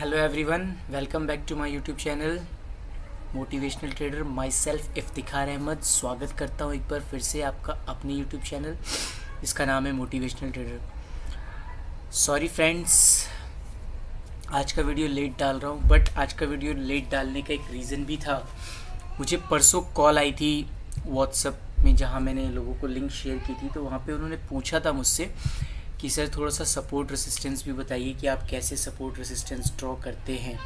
Hello everyone, welcome back to my YouTube channel motivational trader. Myself Iftikhar Ahmed स्वागत करता हूँ एक बार फिर से आपका अपने यूट्यूब चैनल जिसका नाम है मोटिवेशनल ट्रेडर। सॉरी फ्रेंड्स, आज का वीडियो लेट डाल रहा हूँ, बट आज का वीडियो लेट डालने का एक रीज़न भी था। मुझे परसों कॉल आई थी व्हाट्सएप में, जहाँ मैंने लोगों को लिंक शेयर की थी, तो वहाँ पे उन्होंने पूछा था मुझसे कि सर थोड़ा सा सपोर्ट रेसिस्टेंस भी बताइए कि आप कैसे सपोर्ट रेसिस्टेंस ड्रॉ करते हैं।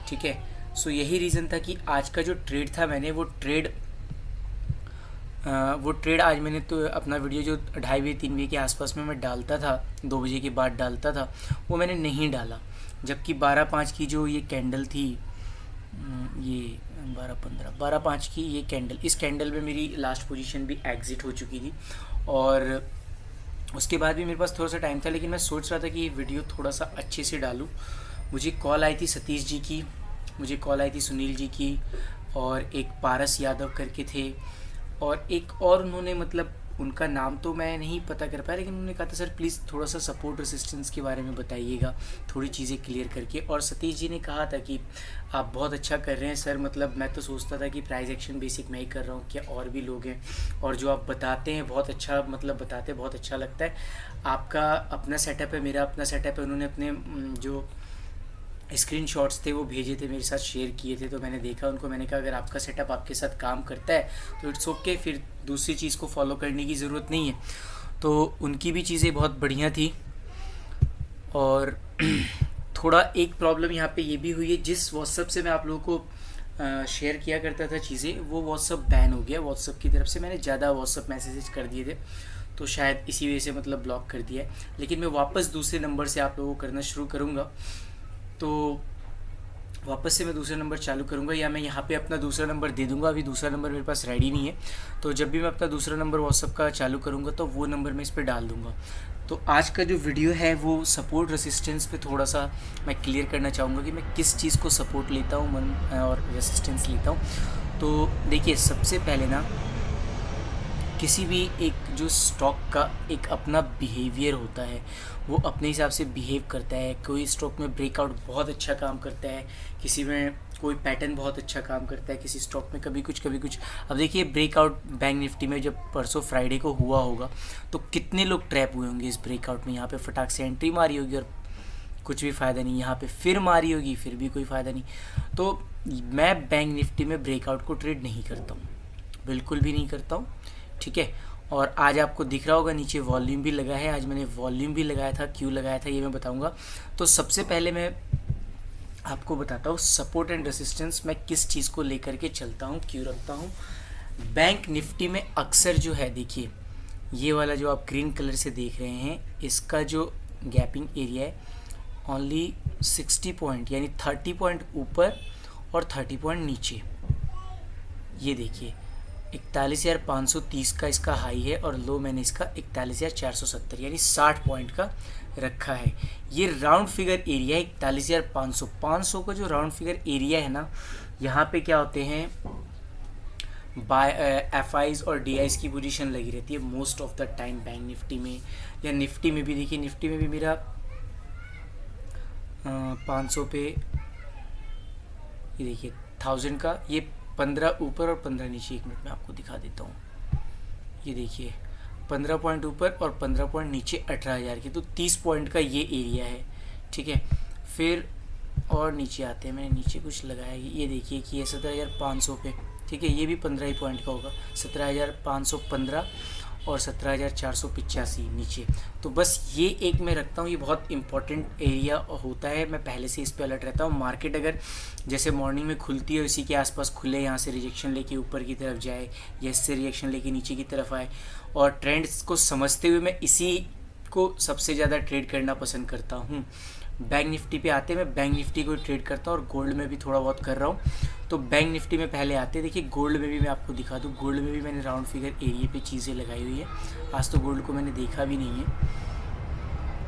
ठीक है, सो यही रीज़न था कि आज का जो ट्रेड था, मैंने वो ट्रेड आज मैंने तो अपना वीडियो जो 2:30 बजे 3 बजे के आसपास में मैं डालता था, 2 बजे के बाद डालता था, वो मैंने नहीं डाला। जबकि 12:05 की जो ये कैंडल थी, ये 12:5 की ये कैंडल, इस कैंडल में मेरी लास्ट पोजीशन भी एग्ज़िट हो चुकी थी और उसके बाद भी मेरे पास थोड़ा सा टाइम था, लेकिन मैं सोच रहा था कि ये वीडियो थोड़ा सा अच्छे से डालूं। मुझे कॉल आई थी सतीश जी की, मुझे कॉल आई थी सुनील जी की, और एक पारस यादव करके थे, और एक और उन्होंने, मतलब उनका नाम तो मैं नहीं पता कर पाया, लेकिन उन्होंने कहा था सर प्लीज़ थोड़ा सा सपोर्ट रेसिस्टेंस के बारे में बताइएगा, थोड़ी चीज़ें क्लियर करके। और सतीश जी ने कहा था कि आप बहुत अच्छा कर रहे हैं सर, मतलब मैं तो सोचता था कि प्राइस एक्शन बेसिक मैं ही कर रहा हूँ, क्या और भी लोग हैं, और जो आप बताते हैं बहुत अच्छा, मतलब बताते बहुत अच्छा लगता है। आपका अपना सेटअप है, मेरा अपना सेटअप है। उन्होंने अपने जो स्क्रीनशॉट्स थे वो भेजे थे, मेरे साथ शेयर किए थे, तो मैंने देखा उनको। मैंने कहा अगर आपका सेटअप आपके साथ काम करता है तो इट्स ओके, फिर दूसरी चीज़ को फॉलो करने की ज़रूरत नहीं है। तो उनकी भी चीज़ें बहुत बढ़िया थी। और थोड़ा एक प्रॉब्लम यहाँ पे ये भी हुई है, जिस व्हाट्सअप से मैं आप लोगों को शेयर किया करता था चीज़ें, वो व्हाट्सअप बैन हो गया व्हाट्सअप की तरफ से। मैंने ज़्यादा व्हाट्सअप मैसेजेस कर दिए थे, तो शायद इसी वजह से मतलब ब्लॉक कर दिया है। लेकिन मैं वापस दूसरे नंबर से आप लोगों को करना शुरू करूँगा, तो वापस से मैं दूसरा नंबर चालू करूँगा, या मैं यहाँ पे अपना दूसरा नंबर दे दूँगा। अभी दूसरा नंबर मेरे पास रेडी नहीं है, तो जब भी मैं अपना दूसरा नंबर व्हाट्सअप का चालू करूँगा तो वो नंबर मैं इस पर डाल दूँगा। तो आज का जो वीडियो है वो सपोर्ट रेसिस्टेंस पे थोड़ा सा मैं क्लियर करना चाहूँगा कि मैं किस चीज़ को सपोर्ट लेता हूँ और रेसिस्टेंस लेता हूँ। तो देखिए, सबसे पहले ना, किसी भी एक जो स्टॉक का एक अपना बिहेवियर होता है, वो अपने हिसाब से बिहेव करता है। कोई स्टॉक में ब्रेकआउट बहुत अच्छा काम करता है, किसी में कोई पैटर्न बहुत अच्छा काम करता है, किसी स्टॉक में कभी कुछ। अब देखिए, ब्रेकआउट बैंक निफ्टी में जब परसों फ्राइडे को हुआ होगा, तो कितने लोग ट्रैप हुए होंगे इस ब्रेकआउट में। यहाँ पे फटाक से एंट्री मारी होगी और कुछ भी फ़ायदा नहीं, यहाँ पे फिर मारी होगी, फिर भी कोई फ़ायदा नहीं। तो मैं बैंक निफ्टी में ब्रेकआउट को ट्रेड नहीं करता हूँ, बिल्कुल भी नहीं करता हूँ। ठीक है, और आज आपको दिख रहा होगा नीचे वॉल्यूम भी लगा है। आज मैंने वॉल्यूम भी लगाया था, क्यों लगाया था ये मैं बताऊंगा। तो सबसे पहले मैं आपको बताता हूँ सपोर्ट एंड रेसिस्टेंस मैं किस चीज़ को लेकर के चलता हूँ, क्यों रखता हूँ। बैंक निफ्टी में अक्सर जो है, देखिए ये वाला जो आप ग्रीन कलर से देख रहे हैं, इसका जो गैपिंग एरिया है ओनली 60 पॉइंट, यानी 30 पॉइंट ऊपर और 30 पॉइंट नीचे। ये देखिए 41,530 का इसका हाई है, और लो मैंने इसका 41,470 यानी 60 पॉइंट का रखा है। ये राउंड फिगर एरिया है 41,500। 500 का जो राउंड फिगर एरिया है ना, यहाँ पे क्या होते हैं, बाय एफ आईज और डी आईज की पोजीशन लगी रहती है most of the time bank Nifty में, या निफ्टी में भी। देखिए निफ्टी में भी मेरा 500 पे, ये देखिए 1000 का, ये 15 ऊपर और 15 नीचे। एक मिनट में आपको दिखा देता हूँ। ये देखिए 15 पॉइंट ऊपर और 15 पॉइंट नीचे 18,000 के, तो 30 पॉइंट का ये एरिया है। ठीक है, फिर और नीचे आते हैं, मैंने नीचे कुछ लगाया, ये देखिए कि ये 17,500 पे। ठीक है, ये भी 15 ही पॉइंट का होगा, 17,515 और 17,485 नीचे। तो बस ये एक मैं रखता हूँ, ये बहुत इंपॉर्टेंट एरिया होता है। मैं पहले से इस पे अलर्ट रहता हूँ। मार्केट अगर जैसे मॉर्निंग में खुलती है, इसी के आसपास खुले, यहाँ से रिजेक्शन लेके ऊपर की तरफ जाए, या इससे रिजेक्शन लेके नीचे की तरफ आए, और ट्रेंड्स को समझते हुए मैं इसी को सबसे ज़्यादा ट्रेड करना पसंद करता हूँ। बैंक निफ्टी पे आते मैं बैंक निफ्टी को ट्रेड करता हूँ, और गोल्ड में भी थोड़ा बहुत कर रहा हूँ। तो बैंक निफ्टी में पहले आते, देखिए गोल्ड में भी मैं आपको दिखा दूँ। गोल्ड में भी मैंने राउंड फिगर एरिया पे चीज़ें लगाई हुई है। आज तो गोल्ड को मैंने देखा भी नहीं है।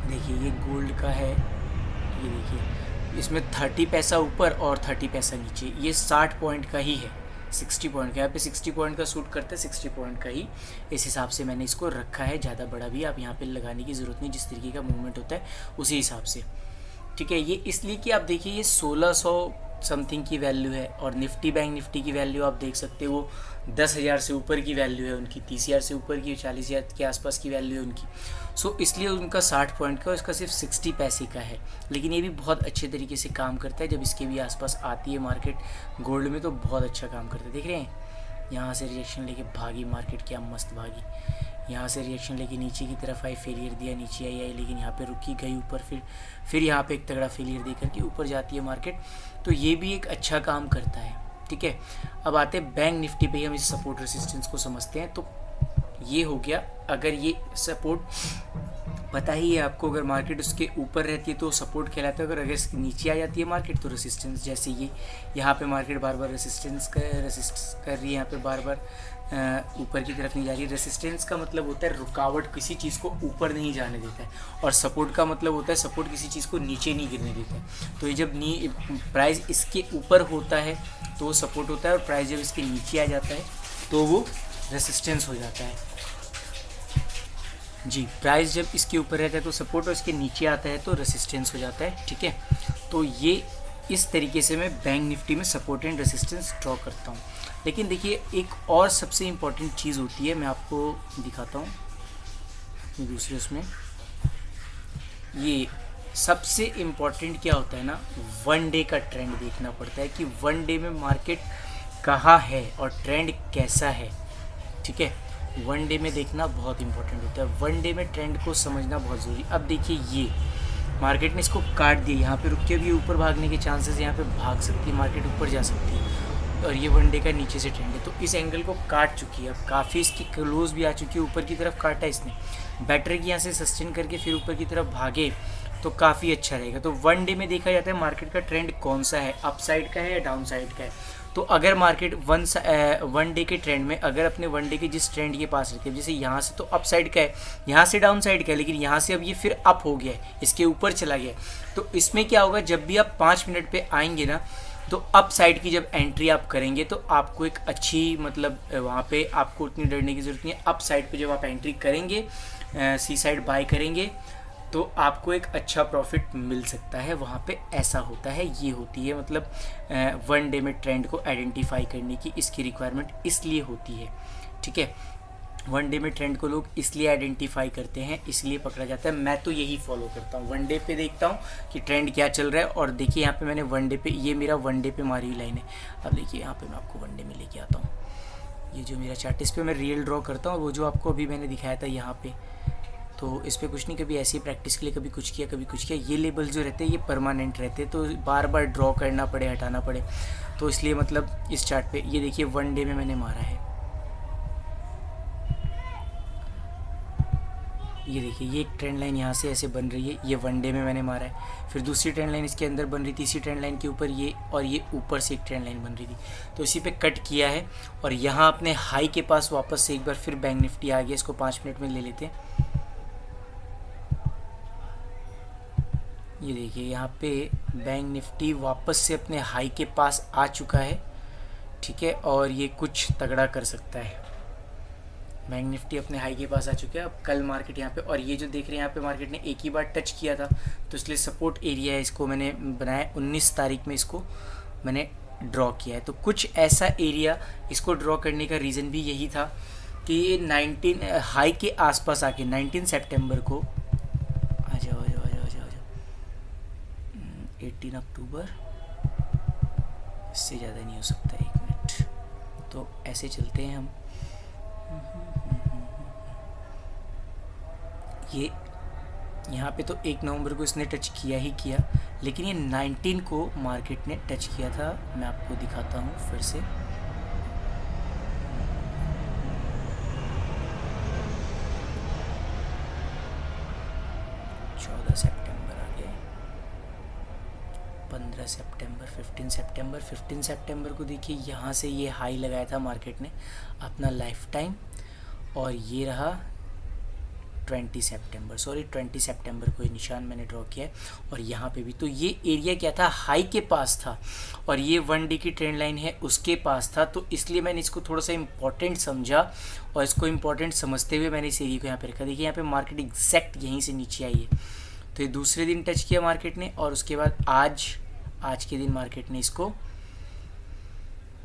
देखिए ये गोल्ड का है, ये देखिए इसमें 30 पैसा ऊपर और 30 पैसा नीचे, ये 60 पॉइंट का ही है, 60 पॉइंट का। यहाँ पे 60 पॉइंट का सूट करता है, 60 पॉइंट का ही इस हिसाब से मैंने इसको रखा है। ज़्यादा बड़ा भी आप यहाँ पे लगाने की ज़रूरत नहीं, जिस तरीके का मूवमेंट होता है उसी हिसाब से। ठीक है। ये इसलिए कि आप देखिए ये 1600 समथिंग की वैल्यू है और निफ्टी बैंक निफ्टी की वैल्यू आप देख सकते हो 10,000 से ऊपर की वैल्यू है उनकी, 30,000 से ऊपर की, 40,000 के आसपास की वैल्यू है उनकी। सो इसलिए उनका 60 पॉइंट का और इसका सिर्फ 60 पैसे का है, लेकिन ये भी बहुत अच्छे तरीके से काम करता है। जब इसके भी आसपास आती है मार्केट गोल्ड में तो बहुत अच्छा काम करता है। देख रहे हैं यहाँ से रिएक्शन लेके भागी मार्केट, क्या मस्त भागी। यहाँ से रिएक्शन लेके नीचे की तरफ आई, फेलियर दिया, नीचे आई लेकिन यहाँ पे रुकी, गई ऊपर, फिर यहाँ पे एक तगड़ा फेलियर दे करके ऊपर जाती है मार्केट। तो ये भी एक अच्छा काम करता है। ठीक है, अब आते हैं बैंक निफ्टी पे, हम इस सपोर्ट रेसिस्टेंस को समझते हैं। तो ये हो गया, अगर ये सपोर्ट पता ही है आपको, अगर मार्केट उसके ऊपर रहती है तो सपोर्ट कहलाता है, अगर इसके नीचे आ जाती है मार्केट तो रेसिस्टेंस। जैसे ये यहाँ पे मार्केट बार बार रेसिस्ट कर रही है, यहाँ पे बार बार ऊपर की तरफ नहीं जा रही। रेसिस्टेंस का मतलब होता है रुकावट, किसी चीज़ को ऊपर नहीं जाने देता है, और सपोर्ट का मतलब होता है सपोर्ट किसी चीज़ को नीचे नहीं गिरने देता है। तो ये जब प्राइस इसके ऊपर होता है तो सपोर्ट होता है, और प्राइस जब इसके नीचे आ जाता है तो वो रेसिस्टेंस हो जाता है। जी, प्राइस जब इसके ऊपर रहता है तो सपोर्ट, और इसके नीचे आता है तो रेसिस्टेंस हो जाता है। ठीक है, तो ये इस तरीके से मैं बैंक निफ्टी में सपोर्ट एंड रेसिस्टेंस ड्रॉ करता हूँ। लेकिन देखिए एक और सबसे इम्पॉर्टेंट चीज़ होती है, मैं आपको दिखाता हूँ दूसरे उसमें। ये सबसे इम्पॉर्टेंट क्या होता है ना, वन डे का ट्रेंड देखना पड़ता है कि वन डे में मार्केट कहाँ है और ट्रेंड कैसा है। ठीक है, वन डे में देखना बहुत इंपॉर्टेंट होता है, वन डे में ट्रेंड को समझना बहुत ज़रूरी। अब देखिए ये मार्केट ने इसको काट दिया, यहाँ पे रुक के भी ऊपर भागने के चांसेस, यहाँ पे भाग सकती है मार्केट, ऊपर जा सकती है, और ये वन डे का नीचे से ट्रेंड है तो इस एंगल को काट चुकी है। अब काफ़ी इसकी क्लोज भी आ चुकी है, ऊपर की तरफ काटा इसने, बेटर कि यहाँ से सस्टेन करके फिर ऊपर की तरफ भागे तो काफ़ी अच्छा रहेगा। तो वन डे में देखा जाता है मार्केट का ट्रेंड कौन सा है, अप साइड का है या डाउन साइड का है। तो अगर मार्केट वन डे के ट्रेंड में, अगर अपने वन डे के जिस ट्रेंड के पास रहती है, जैसे यहाँ से तो अप साइड का है, यहाँ से डाउन साइड का है, लेकिन यहाँ से अब ये फिर अप हो गया है, इसके ऊपर चला गया, तो इसमें क्या होगा, जब भी आप 5 मिनट पे आएंगे ना तो अप साइड की जब एंट्री आप करेंगे तो आपको एक अच्छी, मतलब वहाँ पे आपको उतनी डरने की ज़रूरत नहीं है। अप साइड पे जब आप एंट्री करेंगे, सी साइड बाय करेंगे तो आपको एक अच्छा प्रॉफिट मिल सकता है वहाँ पे, ऐसा होता है। ये होती है मतलब वन डे में ट्रेंड को आइडेंटिफाई करने की इसकी रिक्वायरमेंट इसलिए होती है। ठीक है, वन डे में ट्रेंड को लोग इसलिए आइडेंटिफाई करते हैं, इसलिए पकड़ा जाता है। मैं तो यही फॉलो करता हूँ, वन डे पे देखता हूँ कि ट्रेंड क्या चल रहा है। और देखिए यहाँ पे मैंने वन डे पे, ये मेरा वन डे पे मारी हुई लाइन है। अब देखिए यहाँ पे मैं आपको वन डे में लेके आता हूँ, ये जो मेरा चार्ट, इस पर मैं रियल ड्रॉ करता हूँ। वो जो आपको अभी मैंने दिखाया था यहाँ पे, तो इस पर कुछ नहीं, कभी ऐसी प्रैक्टिस के लिए कभी कुछ किया कभी कुछ किया। ये लेबल जो रहते हैं ये परमानेंट रहते हैं, तो बार बार ड्रॉ करना पड़े, हटाना पड़े, तो इसलिए मतलब इस चार्ट पे ये देखिए वन डे में मैंने मारा है। ये देखिए ये एक ट्रेंड लाइन यहाँ से ऐसे बन रही है, ये वन डे में मैंने मारा है। फिर दूसरी ट्रेंड लाइन इसके अंदर बन रही, तीसरी ट्रेंड लाइन के ऊपर ये, और ये ऊपर से एक ट्रेंड लाइन बन रही थी, तो इसी पे कट किया है। और यहाँ अपने हाई के पास वापस से एक बार फिर बैंक निफ्टी आ गया, इसको 5 मिनट में ले लेते हैं। ये देखिए यहाँ पे बैंक निफ्टी वापस से अपने हाई के पास आ चुका है। ठीक है, और ये कुछ तगड़ा कर सकता है। बैंक निफ्टी अपने हाई के पास आ चुका है। अब कल मार्केट यहाँ पे, और ये जो देख रहे हैं यहाँ पे मार्केट ने एक ही बार टच किया था, तो इसलिए सपोर्ट एरिया है, इसको मैंने बनाया 19 तारीख में, इसको मैंने ड्रॉ किया है। तो कुछ ऐसा एरिया इसको ड्रॉ करने का रीज़न भी यही था कि 19 हाई के आसपास आके 19 सितंबर को, आ जाओ 18 अक्टूबर, इससे ज़्यादा नहीं हो सकता, 1 मिनट, तो ऐसे चलते हैं हम। ये यहाँ पे तो 1 नवंबर को इसने टच किया ही किया, लेकिन ये 19 को मार्केट ने टच किया था। मैं आपको दिखाता हूँ फिर से, सितंबर आ गए, 15 सितंबर, 15 सितंबर को देखिए यहाँ से ये हाई लगाया था मार्केट ने अपना लाइफ टाइम, और ये रहा 20 सितंबर को ये निशान मैंने ड्रॉ किया है। और यहाँ पे भी तो ये एरिया क्या था, हाई के पास था, और ये वन डे की ट्रेंड लाइन है उसके पास था, तो इसलिए मैंने इसको थोड़ा सा इम्पॉर्टेंट समझा, और इसको इम्पॉर्टेंट समझते हुए मैंने इस एरिया को यहाँ पे रखा। देखिए यहाँ पे मार्केट एग्जैक्ट यहीं से नीचे आई है, तो ये दूसरे दिन टच किया मार्केट ने, और उसके बाद आज के दिन मार्केट ने इसको,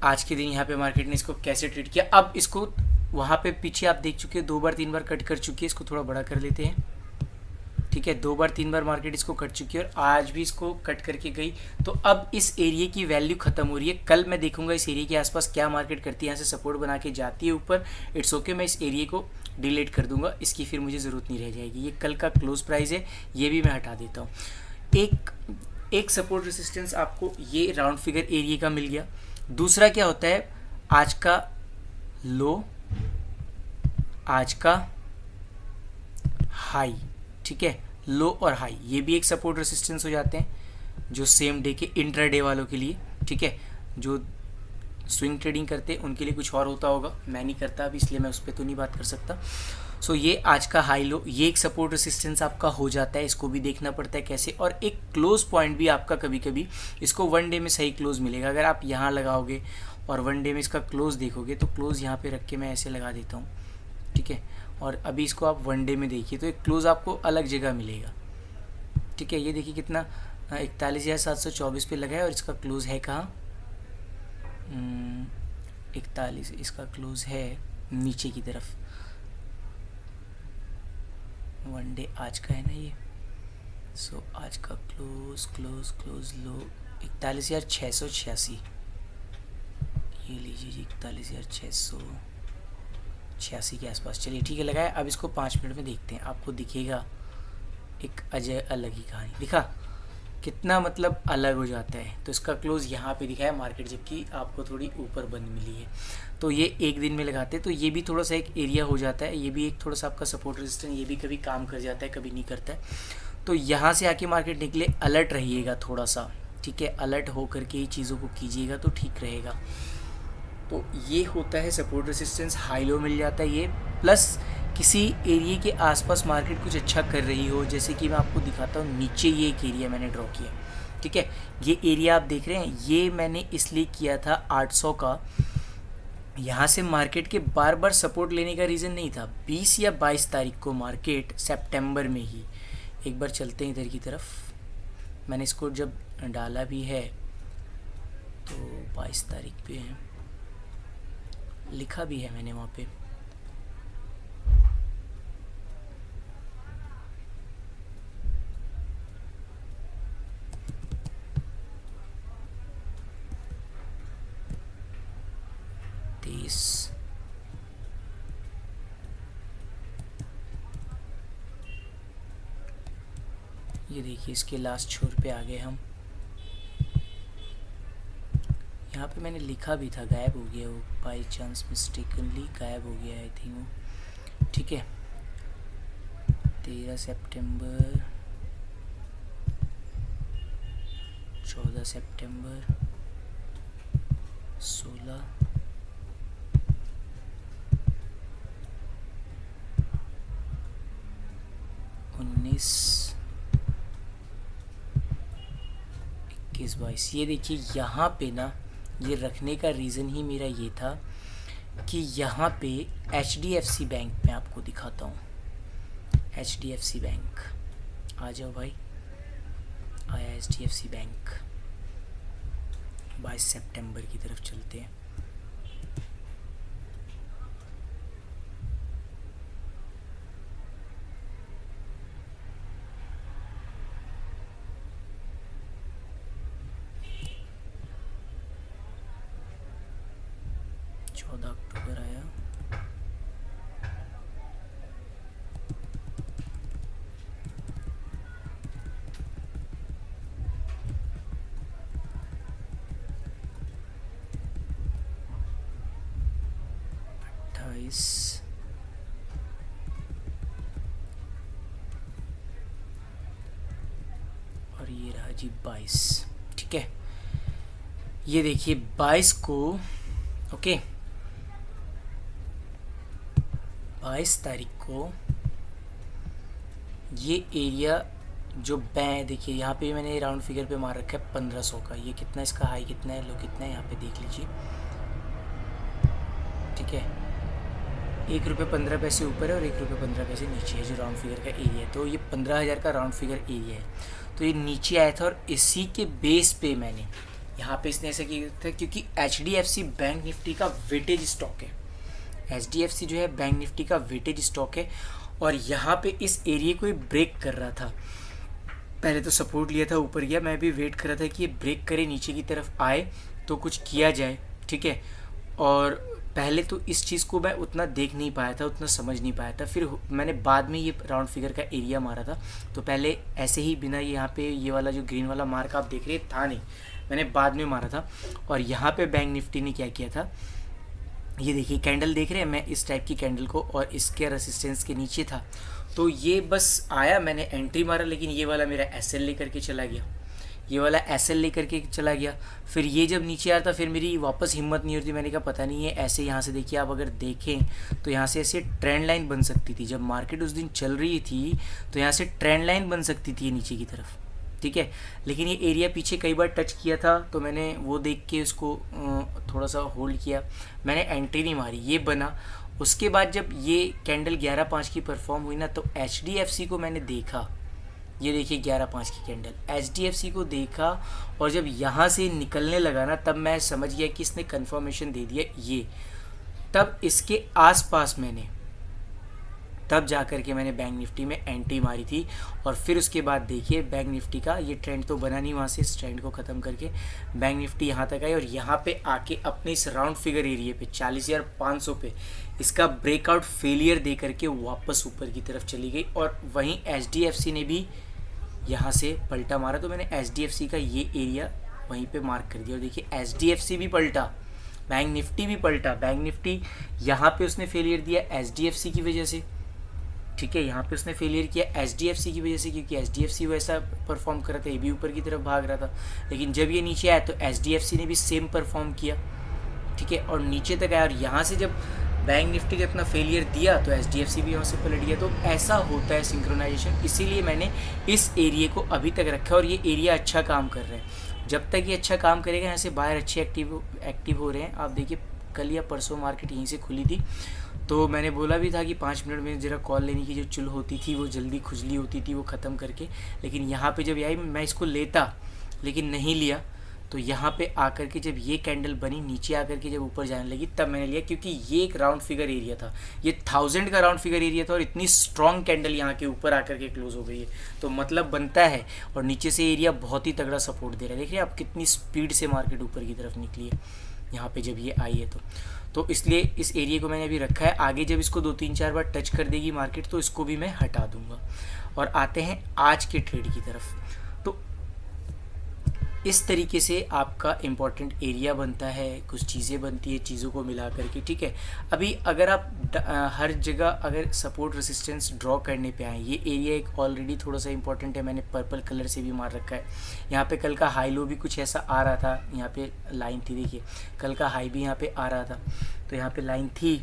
आज के दिन यहाँ पे मार्केट ने इसको कैसे ट्रेड किया। अब इसको वहाँ पे पीछे आप देख चुके हैं 2 बार 3 बार कट कर चुकी है। इसको थोड़ा बड़ा कर लेते हैं, ठीक है। 2 बार 3 बार मार्केट इसको कट चुकी है और आज भी इसको कट करके गई। तो अब इस एरिया की वैल्यू खत्म हो रही है। कल मैं देखूंगा इस एरिया के आसपास क्या मार्केट करती है। यहाँ से सपोर्ट बना के जाती है ऊपर, इट्स ओके, मैं इस एरिया को डिलीट कर दूंगा, इसकी फिर मुझे ज़रूरत नहीं रह जाएगी। ये कल का क्लोज प्राइस है, ये भी मैं हटा देता हूँ। एक सपोर्ट रेसिस्टेंस आपको ये राउंड फिगर एरिया का मिल गया। दूसरा क्या होता है, आज का लो, आज का हाई, ठीक है, लो और हाई, ये भी एक सपोर्ट रेसिस्टेंस हो जाते हैं जो सेम डे के इंट्राडे वालों के लिए, ठीक है। जो स्विंग ट्रेडिंग करते हैं उनके लिए कुछ और होता होगा, मैं नहीं करता अभी, इसलिए मैं उस पर तो नहीं बात कर सकता। सो ये आज का हाई लो, ये एक सपोर्ट रेसिस्टेंस आपका हो जाता है, इसको भी देखना पड़ता है कैसे। और एक क्लोज पॉइंट भी आपका कभी कभी इसको वन डे में सही क्लोज मिलेगा। अगर आप यहाँ लगाओगे और वन डे में इसका क्लोज देखोगे तो क्लोज यहाँ पे रख के मैं ऐसे लगा देता हूँ, ठीक है। और अभी इसको आप वन डे में देखिए तो एक क्लोज आपको अलग जगह मिलेगा, ठीक है। ये देखिए कितना 41,724 पे लगा है और इसका क्लोज है कहाँ, 41, इसका क्लोज है नीचे की तरफ। वन डे आज का है ना ये, सो आज का क्लोज क्लोज क्लोज लो 41,686, ये लीजिए जी 41,686 के आसपास। चलिए ठीक है, लगाया। अब इसको 5 मिनट में देखते हैं, आपको दिखेगा एक अजय अलग ही कहानी। दिखा कितना मतलब अलग हो जाता है। तो इसका क्लोज यहाँ पे दिखाया मार्केट, जबकि आपको थोड़ी ऊपर बंद मिली है। तो ये एक दिन में लगाते हैं तो ये भी थोड़ा सा एक एरिया हो जाता है, ये भी एक थोड़ा सा आपका सपोर्ट रेजिस्टेंस, ये भी कभी काम कर जाता है कभी नहीं करता है। तो यहाँ से आके मार्केट निकले, अलर्ट रहिएगा थोड़ा सा, ठीक है। अलर्ट हो करके ही चीज़ों को कीजिएगा तो ठीक रहेगा। तो ये होता है सपोर्ट रेजिस्टेंस, हाई लो मिल जाता है ये, प्लस किसी एरिया के आसपास मार्केट कुछ अच्छा कर रही हो, जैसे कि मैं आपको दिखाता हूँ। नीचे ये एक एरिया मैंने ड्रॉ किया, ठीक है। ये एरिया आप देख रहे हैं, ये मैंने इसलिए किया था 800 का। यहाँ से मार्केट के बार बार सपोर्ट लेने का रीज़न नहीं था। 20 या 22 तारीख को मार्केट सितंबर में ही, एक बार चलते हैं इधर की तरफ, मैंने इसको जब डाला भी है तो 22 तारीख पे है, लिखा भी है मैंने वहाँ पे। ये देखिए इसके लास्ट छोर पे आ गए हम। यहाँ पे मैंने लिखा भी था, गायब हो गया वो, बाई चांस मिस्टेकनली गायब हो गया आई थिंक वो, ठीक है। 13 सितंबर, 14 सितंबर, 16, 19, 21, 22। ये देखिए यहाँ पे ना, ये रखने का रीज़न ही मेरा ये था कि यहाँ पे HDFC बैंक में आपको दिखाता हूँ। HDFC बैंक, आ जाओ भाई, आया HDFC बैंक। 22 सितंबर की तरफ चलते हैं। अक्टूबर आया, और ये रहा जी 22, ठीक है। ये देखिए 22 को, ओके, 22 तारीख को ये एरिया जो बैंक, देखिए यहाँ पे मैंने राउंड फिगर पे मार रखा है 1500 का। ये कितना, इसका हाई कितना है, लो कितना है, यहाँ पे देख लीजिए, ठीक है। ₹1.15 ऊपर है और ₹1.15 नीचे है जो राउंड फिगर का एरिया है। तो ये 15,000 का राउंड फिगर एरिया है। तो ये नीचे आया था और इसी के बेस पे मैंने यहाँ पे इसने ऐसा किया था, क्योंकि HDFC बैंक निफ्टी का वेटेज स्टॉक है। HDFC जो है बैंक निफ्टी का वेटेज स्टॉक है और यहाँ पे इस एरिया को ये ब्रेक कर रहा था। पहले तो सपोर्ट लिया था, ऊपर गया, मैं भी वेट कर रहा था कि ये ब्रेक करे, नीचे की तरफ आए तो कुछ किया जाए, ठीक है। और पहले तो इस चीज़ को मैं उतना देख नहीं पाया था, उतना समझ नहीं पाया था। फिर मैंने बाद में ये राउंड फिगर का एरिया मारा था। तो पहले ऐसे ही बिना यहाँ पे ये वाला जो ग्रीन वाला मार्क आप देख रहे था नहीं, मैंने बाद में मारा था। और यहाँ पे बैंक निफ्टी ने क्या किया था, ये देखिए कैंडल देख रहे हैं, मैं इस टाइप की कैंडल को, और इसके रेसिस्टेंस के नीचे था। तो ये बस आया, मैंने एंट्री मारा, लेकिन ये वाला मेरा एसएल लेकर के चला गया, ये वाला एसएल लेकर के चला गया। फिर ये जब नीचे आया था, फिर मेरी वापस हिम्मत नहीं होती, मैंने कहा पता नहीं है ऐसे। यहाँ से देखिए आप अगर देखें तो यहाँ से ऐसे ट्रेंड लाइन बन सकती थी, जब मार्केट उस दिन चल रही थी तो यहाँ से ट्रेंड लाइन बन सकती थी नीचे की तरफ, ठीक है। लेकिन ये एरिया पीछे कई बार टच किया था, तो मैंने वो देख के उसको थोड़ा सा होल्ड किया, मैंने एंट्री नहीं मारी, ये बना। उसके बाद जब ये कैंडल 11.5 की परफॉर्म हुई ना, तो HDFC को मैंने देखा, ये देखिए 11.5 की कैंडल, HDFC को देखा, और जब यहाँ से निकलने लगा ना, तब मैं समझ गया कि इसने कंफर्मेशन दे दिया ये। तब इसके आसपास मैंने, तब जा कर के मैंने बैंक निफ्टी में एंट्री मारी थी। और फिर उसके बाद देखिए बैंक निफ्टी का ये ट्रेंड तो बना नहीं, वहाँ से इस ट्रेंड को ख़त्म करके बैंक निफ्टी यहाँ तक आई, और यहाँ पे आके अपने इस राउंड फिगर एरिया पे 40,500 पे इसका ब्रेकआउट फेलियर दे करके वापस ऊपर की तरफ चली गई। और वहीं HDFC ने भी यहाँ से पलटा मारा, तो मैंने HDFC का ये एरिया वहीं पे मार्क कर दिया। और देखिए HDFC भी पलटा, बैंक निफ्टी भी पलटा। बैंक निफ्टी यहाँ पे उसने फेलियर दिया HDFC की वजह से, ठीक है, यहाँ पे उसने फेलियर किया HDFC की वजह से, क्योंकि HDFC वैसा परफॉर्म कर रहा था, ये भी ऊपर की तरफ भाग रहा था। लेकिन जब ये नीचे आया तो HDFC ने भी सेम परफॉर्म किया, ठीक है, और नीचे तक आया। और यहाँ से जब बैंक निफ्टी ने अपना फेलियर दिया तो HDFC भी यहाँ से पलट गया। तो ऐसा होता है सिंक्रोनाइजेशन, इसीलिए मैंने इस एरिया को अभी तक रखा, और ये एरिया अच्छा काम कर रहा है। जब तक ये अच्छा काम करेगा, यहाँ से बाहर अच्छे एक्टिव हो रहे हैं। आप देखिए कल या परसों मार्केट यहीं से खुली थी, तो मैंने बोला भी था कि 5 मिनट में ज़रा कॉल लेने की जो चुल होती थी, वो जल्दी खुजली होती थी, वो ख़त्म करके। लेकिन यहाँ पे जब आई, मैं इसको लेता लेकिन नहीं लिया। तो यहाँ पे आकर के जब ये कैंडल बनी, नीचे आकर के जब ऊपर जाने लगी, तब मैंने लिया, क्योंकि ये एक राउंड फिगर एरिया था, ये 1000 का राउंड फिगर एरिया था, और इतनी स्ट्रॉन्ग कैंडल यहाँ के ऊपर आकर के क्लोज हो गई है, तो मतलब बनता है। और नीचे से एरिया बहुत ही तगड़ा सपोर्ट दे रहा है। देखिए आप कितनी स्पीड से मार्केट ऊपर की तरफ निकली है यहाँ पे जब ये आई है। तो इसलिए इस एरिया को मैंने अभी रखा है। आगे जब इसको 2-3-4 बार टच कर देगी मार्केट, तो इसको भी मैं हटा दूंगा। और आते हैं आज के ट्रेड की तरफ। तो इस तरीके से आपका इम्पॉर्टेंट एरिया बनता है, कुछ चीज़ें बनती है, चीज़ों को मिला करके, ठीक है। अभी अगर आप हर जगह अगर सपोर्ट रेसिस्टेंस ड्रॉ करने पे आए, ये एरिया एक ऑलरेडी थोड़ा सा इम्पॉर्टेंट है, मैंने पर्पल कलर से भी मार रखा है। यहाँ पे कल का हाई लो भी कुछ ऐसा आ रहा था, यहाँ पे लाइन थी, देखिए कल का हाई भी यहाँ पे आ रहा था, तो यहाँ पे लाइन थी।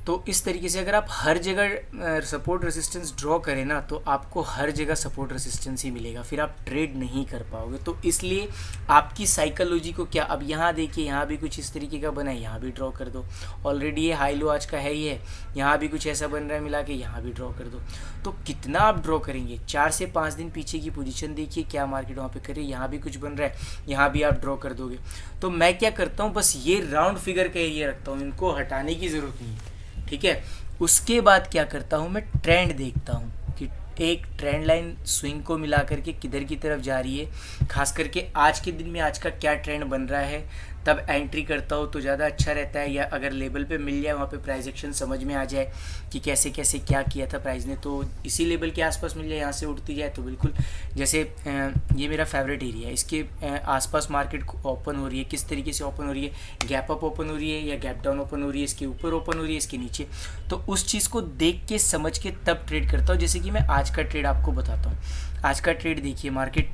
तो इस तरीके से अगर आप हर जगह सपोर्ट रेसिस्टेंस ड्रॉ करें ना, तो आपको हर जगह सपोर्ट रेसिस्टेंस ही मिलेगा, फिर आप ट्रेड नहीं कर पाओगे। तो इसलिए आपकी साइकोलॉजी को क्या, अब यहाँ देखिए, यहाँ भी कुछ इस तरीके का बना है, यहाँ भी ड्रॉ कर दो। ऑलरेडी ये हाई लो आज का है ही है, यहाँ भी कुछ ऐसा बन रहा है मिला के, यहाँ भी ड्रॉ कर दो। तो कितना आप ड्रॉ करेंगे? 4 से 5 दिन पीछे की पोजीशन देखिए क्या मार्केट वहाँ पे करे, यहाँ भी कुछ बन रहा है, यहाँ भी आप ड्रॉ कर दोगे। तो मैं क्या करता हूँ, बस ये राउंड फिगर का एरिया रखता हूँ, इनको हटाने की ज़रूरत नहीं है, ठीक है। उसके बाद क्या करता हूँ, मैं ट्रेंड देखता हूँ कि एक ट्रेंड लाइन स्विंग को मिला करके किधर की तरफ जा रही है, खास करके आज के दिन में आज का क्या ट्रेंड बन रहा है, तब एंट्री करता हूँ तो ज़्यादा अच्छा रहता है। या अगर लेवल पे मिल जाए, वहाँ पे प्राइस एक्शन समझ में आ जाए कि कैसे कैसे क्या किया था प्राइस ने, तो इसी लेवल के आसपास मिल जाए, यहाँ से उठती जाए तो बिल्कुल। जैसे ये मेरा फेवरेट एरिया है, इसके आसपास मार्केट ओपन हो रही है, किस तरीके से ओपन हो रही है, गैप अप ओपन हो रही है या गैप डाउन ओपन हो रही है, इसके ऊपर ओपन हो रही है, इसके नीचे, तो उस चीज़ को देख के समझ के तब ट्रेड करता हूँ। जैसे कि मैं आज का ट्रेड आपको बताता हूँ। आज का ट्रेड देखिए, मार्केट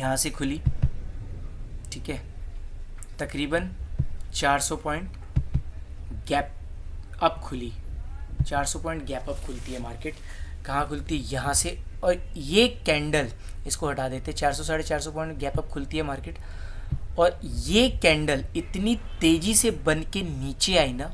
यहाँ से खुली, ठीक है, तकरीबन 400 पॉइंट गैप अप खुली, 400 पॉइंट गैप अप खुलती है मार्केट। कहाँ खुलती है? यहाँ से। और ये कैंडल, इसको हटा देते, 400-450 पॉइंट गैप अप खुलती है मार्केट, और ये कैंडल इतनी तेज़ी से बन के नीचे आई ना,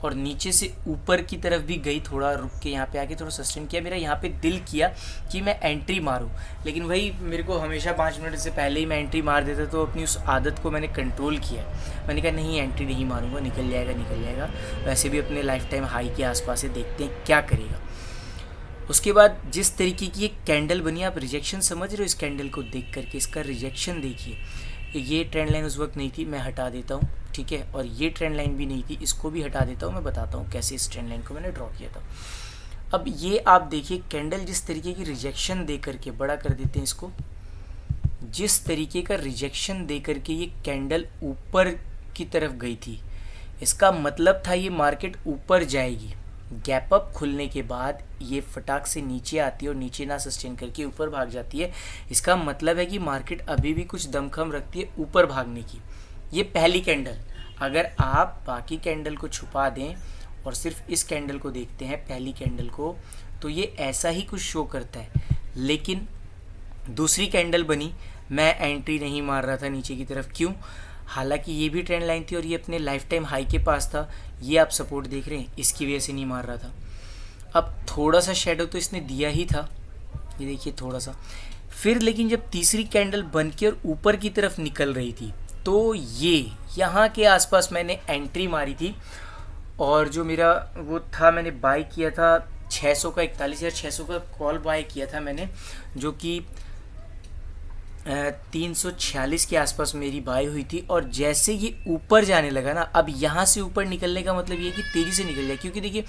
और नीचे से ऊपर की तरफ भी गई, थोड़ा रुक के यहाँ पे आके थोड़ा सस्टेन किया। मेरा यहाँ पे दिल किया कि मैं एंट्री मारूं, लेकिन वही मेरे को हमेशा 5 मिनट से पहले ही मैं एंट्री मार देता, तो अपनी उस आदत को मैंने कंट्रोल किया। मैंने कहा नहीं, एंट्री नहीं मारूंगा, निकल जाएगा। वैसे भी अपने लाइफ टाइम हाई के आसपास है, देखते हैं क्या करेगा। उसके बाद जिस तरीके की एक कैंडल बनी, आप रिजेक्शन समझ रहे हो इस कैंडल को देख करके, इसका रिजेक्शन देखिए। ये ट्रेंड लाइन उस वक्त नहीं थी, मैं हटा देता हूँ, ठीक है। और ये ट्रेंड लाइन भी नहीं थी, इसको भी हटा देता हूँ। मैं बताता हूँ कैसे इस ट्रेंड लाइन को मैंने ड्रॉ किया था। अब ये आप देखिए कैंडल जिस तरीके की रिजेक्शन दे करके, बड़ा कर देते हैं इसको, जिस तरीके का रिजेक्शन दे करके ये कैंडल ऊपर की तरफ गई थी, इसका मतलब था ये मार्केट ऊपर जाएगी। गैप अप खुलने के बाद ये फटाक से नीचे आती है और नीचे ना सस्टेन करके ऊपर भाग जाती है। इसका मतलब है कि मार्केट अभी भी कुछ दमखम रखती है ऊपर भागने की। ये पहली कैंडल, अगर आप बाकी कैंडल को छुपा दें और सिर्फ इस कैंडल को देखते हैं, पहली कैंडल को, तो ये ऐसा ही कुछ शो करता है। लेकिन दूसरी कैंडल बनी, मैं एंट्री नहीं मार रहा था नीचे की तरफ, क्यों? हालांकि ये भी ट्रेंड लाइन थी और ये अपने लाइफ टाइम हाई के पास था। ये आप सपोर्ट देख रहे हैं, इसकी वजह से नहीं मार रहा था। अब थोड़ा सा शेडो तो इसने दिया ही था, ये देखिए थोड़ा सा। फिर लेकिन जब तीसरी कैंडल बन के और ऊपर की तरफ निकल रही थी, तो ये यहाँ के आसपास मैंने एंट्री मारी थी। और जो मेरा वो था, मैंने बाय किया था 600 का, 41,600 का कॉल बाय किया था मैंने, जो कि 346 के आसपास मेरी बाय हुई थी। और जैसे ये ऊपर जाने लगा ना, अब यहाँ से ऊपर निकलने का मतलब ये कि तेज़ी से निकल जाए, क्योंकि देखिए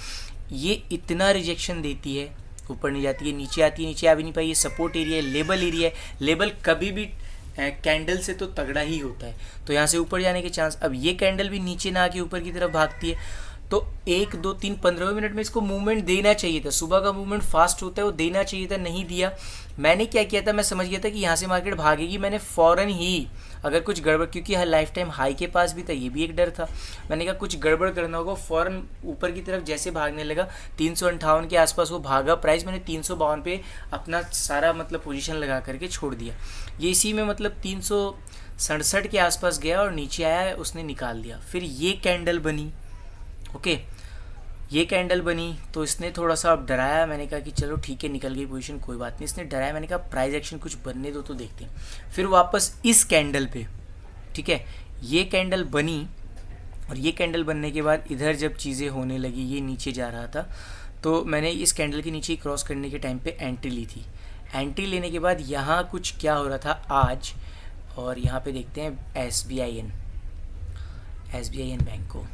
ये इतना रिजेक्शन देती है, ऊपर नहीं जाती है, नीचे आती है, नीचे आ भी नहीं पाई। ये सपोर्ट एरिया है, लेबल एरिया है, लेबल कभी भी कैंडल से तो तगड़ा ही होता है, तो यहाँ से ऊपर जाने के चांस। अब ये कैंडल भी नीचे ना आके ऊपर की तरफ भागती है, तो 1, 2, 3, 15 मिनट में इसको मूवमेंट देना चाहिए था। सुबह का मूवमेंट फास्ट होता है, वो देना चाहिए था, नहीं दिया। मैंने क्या किया था, मैं समझ गया था कि यहाँ से मार्केट भागेगी, मैंने फ़ौरन ही, अगर कुछ गड़बड़, क्योंकि हर लाइफ टाइम हाई के पास भी था, ये भी एक डर था, मैंने कहा कुछ गड़बड़ करना होगा, फ़ौरन ऊपर की तरफ जैसे भागने लगा, 358 के आसपास वो भागा प्राइस, मैंने 352 पे अपना सारा मतलब पोजीशन लगा करके छोड़ दिया। ये इसी में मतलब 367 के आसपास गया और नीचे आया, उसने निकाल दिया। फिर ये कैंडल बनी, ओके, ये कैंडल बनी, तो इसने थोड़ा सा अब डराया। मैंने कहा कि चलो ठीक है, निकल गई पोजीशन, कोई बात नहीं। इसने डराया, मैंने कहा प्राइस एक्शन कुछ बनने दो तो देखते हैं। फिर वापस इस कैंडल पे, ठीक है, ये कैंडल बनी, और ये कैंडल बनने के बाद इधर जब चीज़ें होने लगी, ये नीचे जा रहा था, तो मैंने इस कैंडल के नीचे क्रॉस करने के टाइम पे एंट्री ली थी। एंट्री लेने के बाद यहाँ कुछ क्या हो रहा था आज, और यहाँ पे देखते हैं SBIN बैंक को,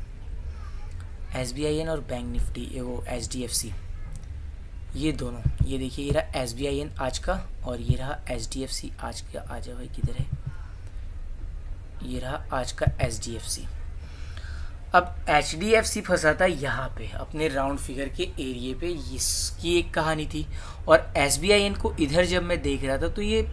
SBIN और बैंक निफ्टी, वो HDFC, ये दोनों, ये देखिए, ये रहा SBIN आज का और ये रहा HDFC आज का। आ जाओ भाई, किधर है, ये रहा आज का HDFC। अब HDFC फंसा था यहाँ पे अपने राउंड फिगर के एरिए पे, इसकी एक कहानी थी। और SBIN को इधर जब मैं देख रहा था, तो ये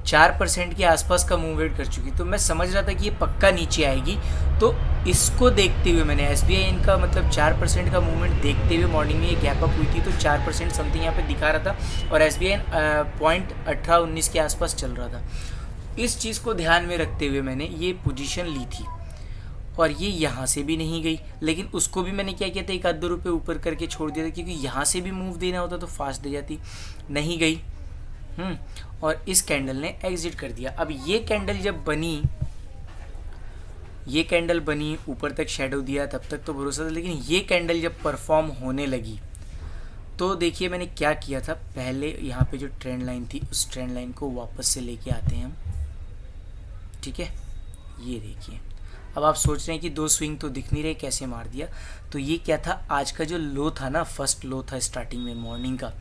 4% के आसपास का मूवमेंट कर चुकी, तो मैं समझ रहा था कि ये पक्का नीचे आएगी। तो इसको देखते हुए मैंने SBIN का मतलब 4% का मूवमेंट देखते हुए, मॉर्निंग में ये गैप अप हुई थी, तो 4% समथिंग यहाँ पे दिखा रहा था, और SBIN 0.1819 के आसपास चल रहा था। इस चीज़ को ध्यान में रखते हुए मैंने ये पोजीशन ली थी, और ये यहाँ से भी नहीं गई, लेकिन उसको भी मैंने क्या किया था, 1-2 रुपये ऊपर करके छोड़ दिया था, क्योंकि यहाँ से भी मूव देना होता तो फास्ट दे जाती, नहीं गई। और इस कैंडल ने एग्जिट कर दिया। अब ये कैंडल जब बनी, ये कैंडल बनी, ऊपर तक शेडो दिया, तब तक तो भरोसा था, लेकिन ये कैंडल जब परफॉर्म होने लगी, तो देखिए मैंने क्या किया था। पहले यहाँ पे जो ट्रेंड लाइन थी, उस ट्रेंड लाइन को वापस से लेके आते हैं हम, ठीक है। ये देखिए, अब आप सोच रहे हैं कि 2 स्विंग तो दिख नहीं रहे, कैसे मार दिया। तो ये क्या था, आज का जो लो था ना, फर्स्ट लो था स्टार्टिंग में मॉर्निंग का,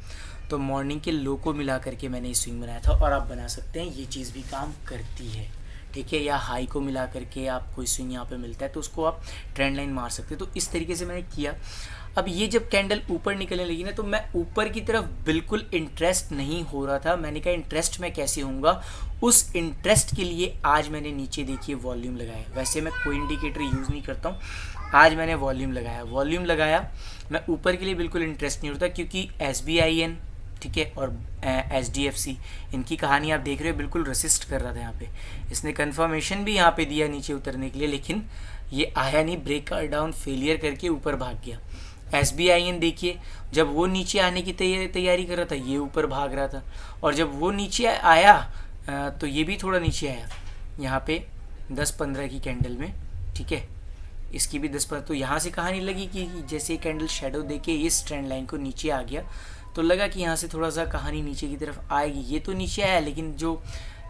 तो मॉर्निंग के लो को मिला करके मैंने स्विंग बनाया था। और आप बना सकते हैं, ये चीज़ भी काम करती है, ठीक है। या हाई को मिला करके आप कोई स्विंग यहाँ पे मिलता है, तो उसको आप ट्रेंड लाइन मार सकते हैं। तो इस तरीके से मैंने किया। अब ये जब कैंडल ऊपर निकलने लगी ना, तो मैं ऊपर की तरफ बिल्कुल इंटरेस्ट नहीं हो रहा था। मैंने कहा इंटरेस्ट मैं कैसे होऊंगा, उस इंटरेस्ट के लिए आज मैंने नीचे देखिए वॉल्यूम लगाया। वैसे मैं कोई इंडिकेटर यूज़ नहीं करता हूँ, आज मैंने वॉल्यूम लगाया। मैं ऊपर के लिए बिल्कुल इंटरेस्ट नहीं होता, क्योंकि SBIN ठीक है, और HDFC, इनकी कहानी आप देख रहे हो, बिल्कुल रसिस्ट कर रहा था यहाँ पे। इसने कंफर्मेशन भी यहाँ पे दिया नीचे उतरने के लिए, लेकिन ये आया नहीं, ब्रेक डाउन फेलियर करके ऊपर भाग गया। SBIN देखिए, जब वो नीचे आने की तैयारी कर रहा था, ये ऊपर भाग रहा था, और जब वो नीचे आया तो ये भी थोड़ा नीचे आया यहाँ पे 10-15 की कैंडल में, ठीक है, इसकी भी 10-15। तो यहाँ से कहानी लगी कि जैसे कैंडल शेडो देके इस ट्रेंड लाइन को नीचे आ गया, तो लगा कि यहाँ से थोड़ा सा कहानी नीचे की तरफ आएगी। ये तो नीचे आया, लेकिन जो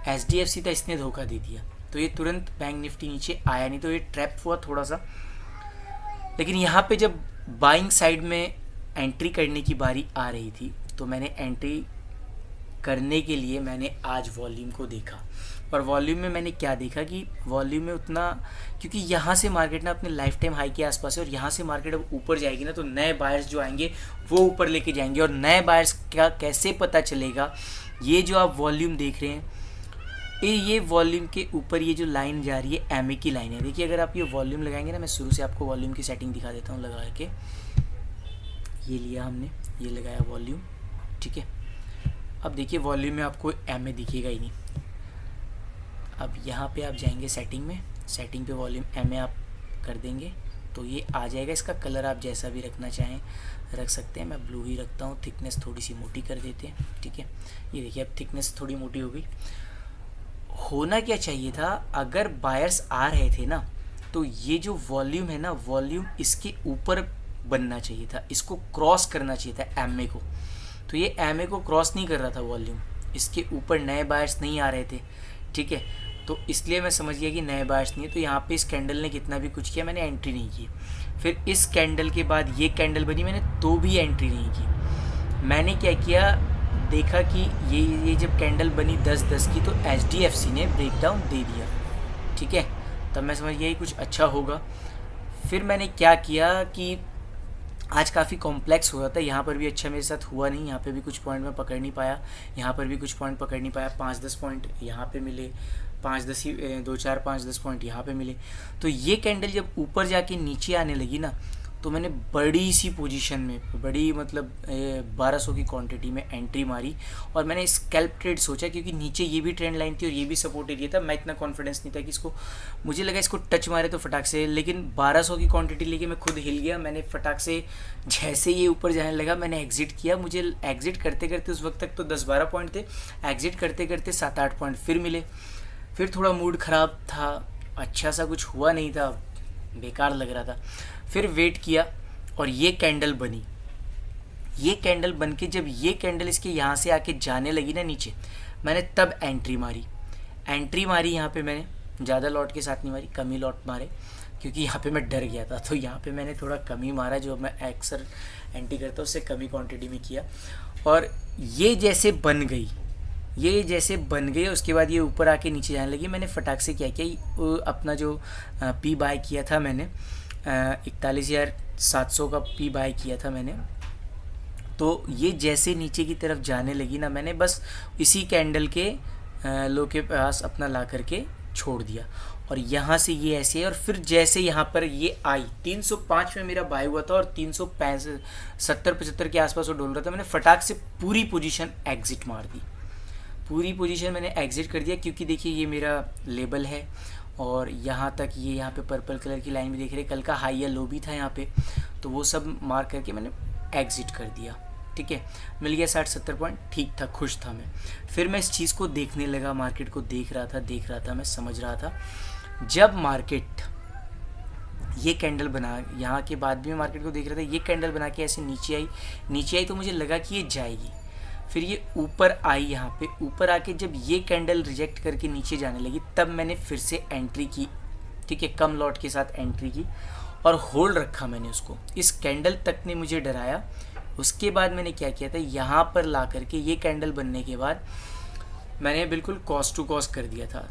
HDFC था इसने धोखा दे दिया, तो ये तुरंत बैंक निफ्टी नीचे आया नहीं, तो ये ट्रैप हुआ थोड़ा सा। लेकिन यहाँ पे जब बाइंग साइड में एंट्री करने की बारी आ रही थी, तो मैंने एंट्री करने के लिए मैंने आज वॉल्यूम को देखा, और वॉल्यूम में मैंने क्या देखा कि वॉल्यूम में उतना, क्योंकि यहाँ से मार्केट ना अपने लाइफ टाइम हाई के आसपास है, और यहाँ से मार्केट अब ऊपर जाएगी ना, तो नए बायर्स जो आएंगे वो ऊपर लेके जाएंगे। और नए बायर्स का कैसे पता चलेगा, ये जो आप वॉल्यूम देख रहे हैं, ये वॉल्यूम के ऊपर ये जो लाइन जा रही है MA की लाइन है। देखिए, अगर आप ये वॉल्यूम लगाएंगे ना, मैं शुरू से आपको वॉल्यूम की सेटिंग दिखा देता हूँ लगा के। ये लिया हमने, ये लगाया वॉल्यूम, ठीक है। अब देखिए वॉल्यूम में आपको MA दिखेगा ही नहीं। अब यहाँ पे आप जाएंगे सेटिंग में, सेटिंग पे वॉल्यूम MA आप कर देंगे तो ये आ जाएगा। इसका कलर आप जैसा भी रखना चाहें रख सकते हैं, मैं ब्लू ही रखता हूँ। थिकनेस थोड़ी सी मोटी कर देते हैं, ठीक है। ये देखिए अब थिकनेस थोड़ी मोटी हो गई। होना क्या चाहिए था, अगर बायर्स आ रहे थे ना, तो ये जो वॉल्यूम है ना, वॉल्यूम इसके ऊपर बनना चाहिए था, इसको क्रॉस करना चाहिए था MA को। तो ये MA को क्रॉस नहीं कर रहा था वॉल्यूम, इसके ऊपर नए बायर्स नहीं आ रहे थे, ठीक है। तो इसलिए मैं समझ गया कि नए बायर्स नहीं है। तो यहाँ पे इस कैंडल ने कितना भी कुछ किया, मैंने एंट्री नहीं की। फिर इस कैंडल के बाद ये कैंडल बनी, मैंने तो भी एंट्री नहीं की। मैंने क्या किया, देखा कि ये जब कैंडल बनी 10-10 की, तो HDFC ने ब्रेकडाउन दे दिया, ठीक है। तब मैं समझ गया कुछ अच्छा होगा। फिर मैंने क्या किया कि आज काफ़ी कॉम्प्लेक्स हो रहा था, यहाँ पर भी अच्छा मेरे साथ हुआ नहीं, यहाँ पे भी कुछ पॉइंट मैं पकड़ नहीं पाया, यहाँ पर भी कुछ पॉइंट पकड़ नहीं पाया। 5-10 पॉइंट यहाँ पे मिले, 5-10 ही 2-4 5-10 पॉइंट यहाँ पे मिले। तो ये कैंडल जब ऊपर जाके नीचे आने लगी ना, तो मैंने बड़ी सी पोजीशन में, बड़ी मतलब 1200 की क्वांटिटी में एंट्री मारी, और मैंने स्कैल्प ट्रेड सोचा, क्योंकि नीचे ये भी ट्रेंड लाइन थी और ये भी सपोर्ट एरिया था। मैं इतना कॉन्फिडेंस नहीं था कि इसको, मुझे लगा इसको टच मारे तो फटाक से, लेकिन 1200 की क्वांटिटी लेके मैं खुद हिल गया। मैंने फटाक से जैसे ये ऊपर जाने लगा मैंने एग्जिट किया। मुझे एग्जिट करते करते उस वक्त तक तो 10-12 पॉइंट थे, एग्जिट करते करते 7-8 पॉइंट फिर मिले। फिर थोड़ा मूड ख़राब था, अच्छा सा कुछ हुआ नहीं था, बेकार लग रहा था। फिर वेट किया और ये कैंडल बनी। ये कैंडल बन के जब ये कैंडल इसके यहाँ से आके जाने लगी ना नीचे, मैंने तब एंट्री मारी। यहाँ पे मैंने ज़्यादा लॉट के साथ नहीं मारी, कम ही लॉट मारे, क्योंकि यहाँ पे मैं डर गया था। तो यहाँ पे मैंने थोड़ा कम ही मारा, जो मैं अक्सर एंट्री करता हूँ उससे कम ही क्वान्टिटी में किया। और ये जैसे बन गई, उसके बाद ये ऊपर आके नीचे जाने लगी। मैंने फटाक से क्या किया, अपना जो पी बाय किया था मैंने 41,700 का पी बाय किया था मैंने। तो ये जैसे नीचे की तरफ जाने लगी ना, मैंने बस इसी कैंडल के लो के पास अपना ला करके छोड़ दिया, और यहाँ से ये ऐसे है। और फिर जैसे यहाँ पर ये आई 305 में मेरा बाय हुआ था, और 370-75 के आसपास वो डोल रहा था। मैंने फटाक से पूरी पोजीशन एग्जिट मार दी, पूरी पोजीशन मैंने एग्जिट कर दिया, क्योंकि देखिए ये मेरा लेबल है, और यहाँ तक ये यहाँ पे पर्पल कलर की लाइन भी देख रहे, कल का हाई या लो भी था यहाँ पे, तो वो सब मार्क करके मैंने एग्जिट कर दिया, ठीक है। मिल गया 60-70 पॉइंट, ठीक था, खुश था मैं। फिर मैं इस चीज़ को देखने लगा, मार्केट को देख रहा था, मैं समझ रहा था। जब मार्केट ये कैंडल बना, यहाँ के बाद भी मैं मार्केट को देख रहा था, ये कैंडल बना के ऐसे नीचे आई तो मुझे लगा कि ये जाएगी। फिर ये ऊपर आई, यहाँ पे ऊपर आके जब ये कैंडल रिजेक्ट करके नीचे जाने लगी, तब मैंने फिर से एंट्री की, ठीक है, कम लॉट के साथ एंट्री की, और होल्ड रखा मैंने उसको। इस कैंडल तक ने मुझे डराया। उसके बाद मैंने क्या किया था, यहाँ पर ला करके ये कैंडल बनने के बाद मैंने बिल्कुल कॉस्ट टू कॉस्ट कर दिया था,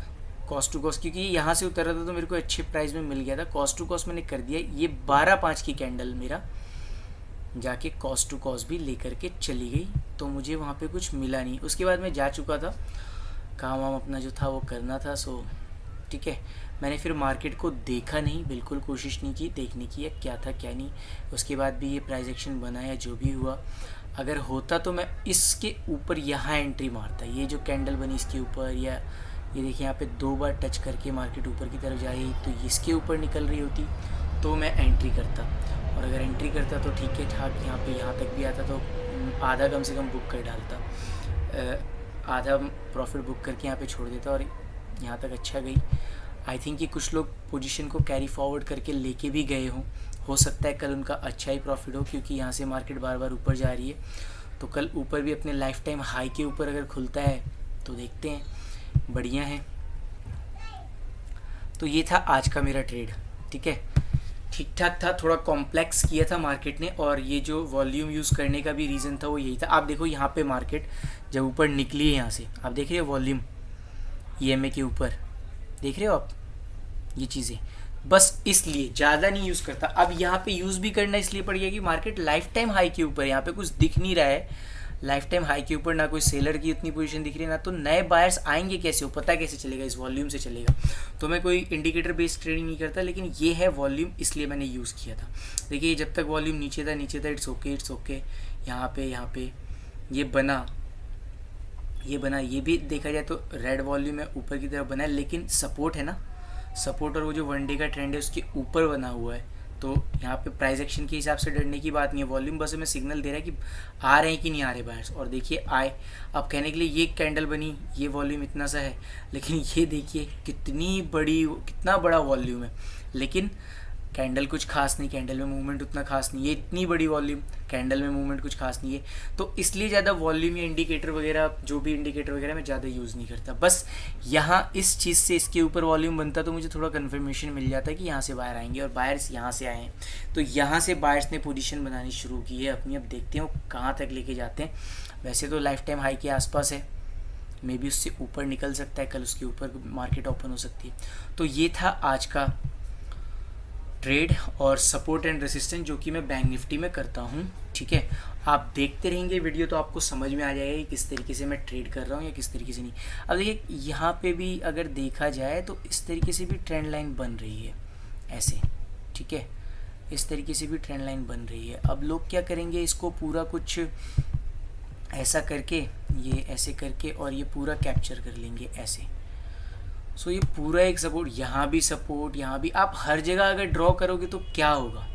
क्योंकि यहाँ से उतर रहा था तो मेरे को अच्छे प्राइस में मिल गया था। कॉस्ट टू कॉस्ट मैंने कर दिया। ये 12-5 की कैंडल मेरा जाके कॉस्ट टू कॉस्ट भी लेकर के चली गई, तो मुझे वहाँ पे कुछ मिला नहीं। उसके बाद मैं जा चुका था, काम वाम अपना जो था वो करना था, सो ठीक है। मैंने फिर मार्केट को देखा नहीं, बिल्कुल कोशिश नहीं की देखने की क्या था क्या नहीं। उसके बाद भी ये प्राइस एक्शन बना या जो भी हुआ, अगर होता तो मैं इसके ऊपर यहाँ एंट्री मारता, ये जो कैंडल बनी इसके ऊपर, या ये देखिए यहाँ पे 2 बार टच करके मार्केट ऊपर की तरफ जा रही, तो इसके ऊपर निकल रही होती तो मैं एंट्री करता। और अगर एंट्री करता तो ठीक है ठाक यहाँ पे यहाँ तक भी आता तो आधा कम से कम बुक कर डालता, आधा प्रॉफिट बुक करके यहाँ पे छोड़ देता और यहाँ तक अच्छा गई। आई थिंक कि कुछ लोग पोजीशन को कैरी फॉरवर्ड करके लेके भी गए हों, हो सकता है कल उनका अच्छा ही प्रॉफिट हो, क्योंकि यहाँ से मार्केट बार बार ऊपर जा रही है। तो कल ऊपर भी अपने लाइफ टाइम हाई के ऊपर अगर खुलता है तो देखते हैं, बढ़िया है। तो ये था आज का मेरा ट्रेड, ठीक है, ठीक ठाक था, थोड़ा कॉम्प्लेक्स किया था मार्केट ने। और ये जो वॉल्यूम यूज़ करने का भी रीज़न था वो यही था। आप देखो यहाँ पे मार्केट जब ऊपर निकली है यहाँ से, आप देख रहे हो वॉल्यूम EMA के ऊपर, देख रहे हो आप ये चीज़ें, बस इसलिए ज़्यादा नहीं यूज़ करता। अब यहाँ पे यूज़ भी करना इसलिए पड़ गया कि मार्केट लाइफ टाइम हाई के ऊपर, यहाँ पे कुछ दिख नहीं रहा है लाइफ टाइम हाई के ऊपर, ना कोई सेलर की उतनी पोजीशन दिख रही है, ना तो नए बायर्स आएंगे कैसे, वो पता कैसे चलेगा, इस वॉल्यूम से चलेगा। तो मैं कोई इंडिकेटर बेस्ड ट्रेडिंग नहीं करता, लेकिन ये है वॉल्यूम, इसलिए मैंने यूज़ किया था। देखिए जब तक वॉल्यूम नीचे था इट्स ओके। यहाँ पे ये बना, ये भी देखा जाए तो रेड वॉल्यूम है, ऊपर की तरफ बना है, लेकिन सपोर्ट है ना, सपोर्ट और वो जो 1 डे का ट्रेंड है उसके ऊपर बना हुआ है। तो यहाँ पे प्राइस एक्शन के हिसाब से डरने की बात नहीं है, वॉल्यूम बस हमें सिग्नल दे रहा है कि आ रहे हैं कि नहीं आ रहे बायर्स। और देखिए आए, अब कहने के लिए ये कैंडल बनी, ये वॉल्यूम इतना सा है, लेकिन ये देखिए कितना बड़ा वॉल्यूम है, लेकिन कैंडल कुछ खास नहीं, कैंडल में मूवमेंट उतना खास नहीं है, इतनी बड़ी वॉल्यूम, कैंडल में मूवमेंट कुछ खास नहीं है। तो इसलिए ज़्यादा वॉल्यूम या इंडिकेटर वगैरह, जो भी इंडिकेटर वगैरह मैं ज़्यादा यूज़ नहीं करता। बस यहाँ इस चीज़ से इसके ऊपर वॉल्यूम बनता तो मुझे थोड़ा कन्फर्मेशन मिल जाता कि यहाँ से बाहर आएंगे, और बायर्स यहाँ से आए हैं, तो यहाँ से बायर्स ने पोजीशन बनानी शुरू की है अपनी। अब देखते हैं वो कहाँ तक लेके जाते हैं। वैसे तो लाइफ टाइम हाई के आसपास है, मे बी उससे ऊपर निकल सकता है, कल उसके ऊपर मार्केट ओपन हो सकती है। तो ये था आज का ट्रेड और सपोर्ट एंड रेसिस्टेंस जो कि मैं बैंक निफ्टी में करता हूँ, ठीक है। आप देखते रहेंगे वीडियो तो आपको समझ में आ जाएगा कि किस तरीके से मैं ट्रेड कर रहा हूँ या किस तरीके से नहीं। अब देखिए यहाँ पे भी अगर देखा जाए तो इस तरीके से भी ट्रेंड लाइन बन रही है ऐसे, ठीक है, इस तरीके से भी ट्रेंड लाइन बन रही है। अब लोग क्या करेंगे, इसको पूरा कुछ ऐसा करके, ये ऐसे करके और ये पूरा कैप्चर कर लेंगे ऐसे। सो ये पूरा एक सपोर्ट, यहाँ भी सपोर्ट, यहाँ भी, आप हर जगह अगर ड्रॉ करोगे तो क्या होगा,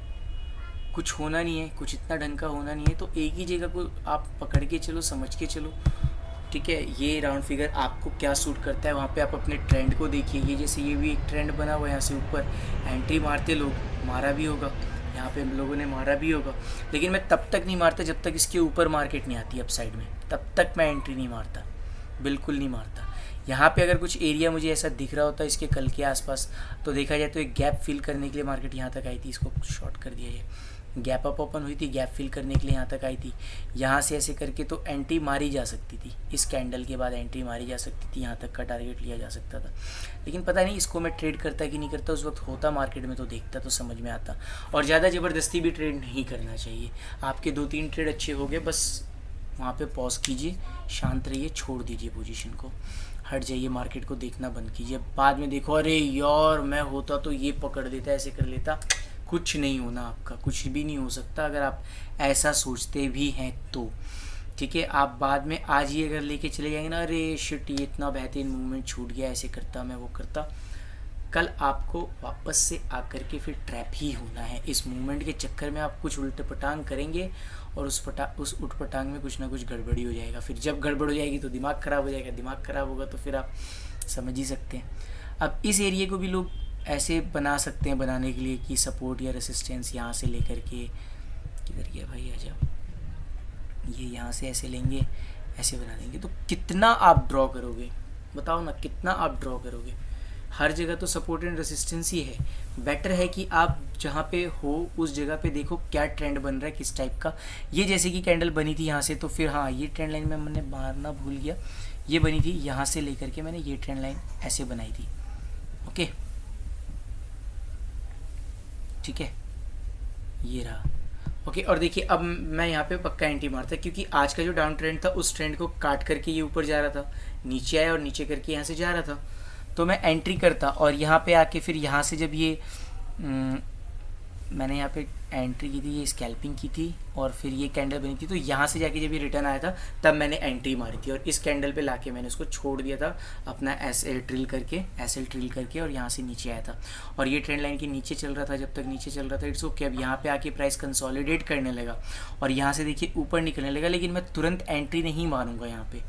कुछ होना नहीं है, कुछ इतना ढंग का होना नहीं है। तो एक ही जगह को आप पकड़ के चलो, समझ के चलो, ठीक है। ये राउंड फिगर आपको क्या सूट करता है, वहाँ पे आप अपने ट्रेंड को देखिए। ये जैसे ये भी एक ट्रेंड बना हुआ है, यहाँ से ऊपर एंट्री मारते लोग, मारा भी होगा, यहाँ पे लोगों ने मारा भी होगा, लेकिन मैं तब तक नहीं मारता जब तक इसके ऊपर मार्केट नहीं आती अपसाइड में, तब तक मैं एंट्री नहीं मारता, बिल्कुल नहीं मारता। यहाँ पे अगर कुछ एरिया मुझे ऐसा दिख रहा होता है इसके कल के आसपास, तो देखा जाए तो एक गैप फिल करने के लिए मार्केट यहाँ तक आई थी, इसको शॉर्ट कर दिया, ये गैप अप ओपन हुई थी, गैप फिल करने के लिए यहाँ तक आई थी। यहाँ से ऐसे करके तो एंट्री मारी जा सकती थी, इस कैंडल के बाद एंट्री मारी जा सकती थी, यहाँ तक का टारगेट लिया जा सकता था। लेकिन पता नहीं इसको मैं ट्रेड करता कि नहीं करता, उस वक्त होता मार्केट में तो देखता तो समझ में आता। और ज़्यादा ज़बरदस्ती भी ट्रेड नहीं करना चाहिए। आपके 2-3 ट्रेड अच्छे हो गए, बस वहाँ पे पॉज कीजिए, शांत रहिए, छोड़ दीजिए पोजीशन को, हट जाइए, मार्केट को देखना बंद कीजिए। बाद में देखो अरे यार मैं होता तो ये पकड़ लेता, ऐसे कर लेता, कुछ नहीं होना आपका, कुछ भी नहीं हो सकता अगर आप ऐसा सोचते भी हैं तो, ठीक है। आप बाद में आज ही अगर लेके चले जाएंगे ना, अरे शिट ये इतना बेहतरीन मूवमेंट छूट गया, ऐसे करता मैं, वो करता, कल आपको वापस से आकर के फिर ट्रैप ही होना है। इस मूवमेंट के चक्कर में आप कुछ उल्टे पटांग करेंगे और उस उठ पटांग में कुछ ना कुछ गड़बड़ी हो जाएगा। फिर जब गड़बड़ हो जाएगी तो दिमाग ख़राब हो जाएगा, दिमाग ख़राब होगा तो फिर आप समझ ही सकते हैं। अब इस एरिया को भी लोग ऐसे बना सकते हैं, बनाने के लिए कि सपोर्ट या रेसिस्टेंस यहाँ से लेकर के, किधर गया भाई आ जाओ, ये यहाँ से ऐसे लेंगे, ऐसे बना देंगे, तो कितना आप ड्रॉ करोगे बताओ ना, कितना आप ड्रॉ करोगे। हर जगह तो सपोर्ट एंड रेसिस्टेंस ही है। बेटर है कि आप जहाँ पे हो उस जगह पे देखो क्या ट्रेंड बन रहा है, किस टाइप का। ये जैसे कि कैंडल बनी थी यहाँ से, तो फिर हाँ ये ट्रेंड लाइन में मैंने मारना भूल गया, ये बनी थी यहाँ से लेकर के मैंने ये ट्रेंड लाइन ऐसे बनाई थी, ओके, ठीक है, ये रहा, ओके। और देखिए अब मैं यहाँ पे पक्का एंट्री मारता, क्योंकि आज का जो डाउन ट्रेंड था उस ट्रेंड को काट करके ये ऊपर जा रहा था, नीचे आया और नीचे करके यहाँ से जा रहा था, तो मैं एंट्री करता। और यहाँ पे आके फिर यहाँ से जब ये मैंने यहाँ पे एंट्री की थी, ये स्कैल्पिंग की थी और फिर ये कैंडल बनी थी। तो यहाँ से जाके जब ये रिटर्न आया था तब मैंने एंट्री मारी थी और इस कैंडल पे लाके मैंने उसको छोड़ दिया था अपना एसएल ट्रिल करके और यहाँ से नीचे आया था और ये ट्रेंड लाइन के नीचे चल रहा था। जब तक नीचे चल रहा था इट्स ओके। अब यहाँ पे आके प्राइस कंसोलिडेट करने लगा और यहाँ से देखिए ऊपर निकलने लगा, लेकिन मैं तुरंत एंट्री नहीं मारूंगा यहाँ पे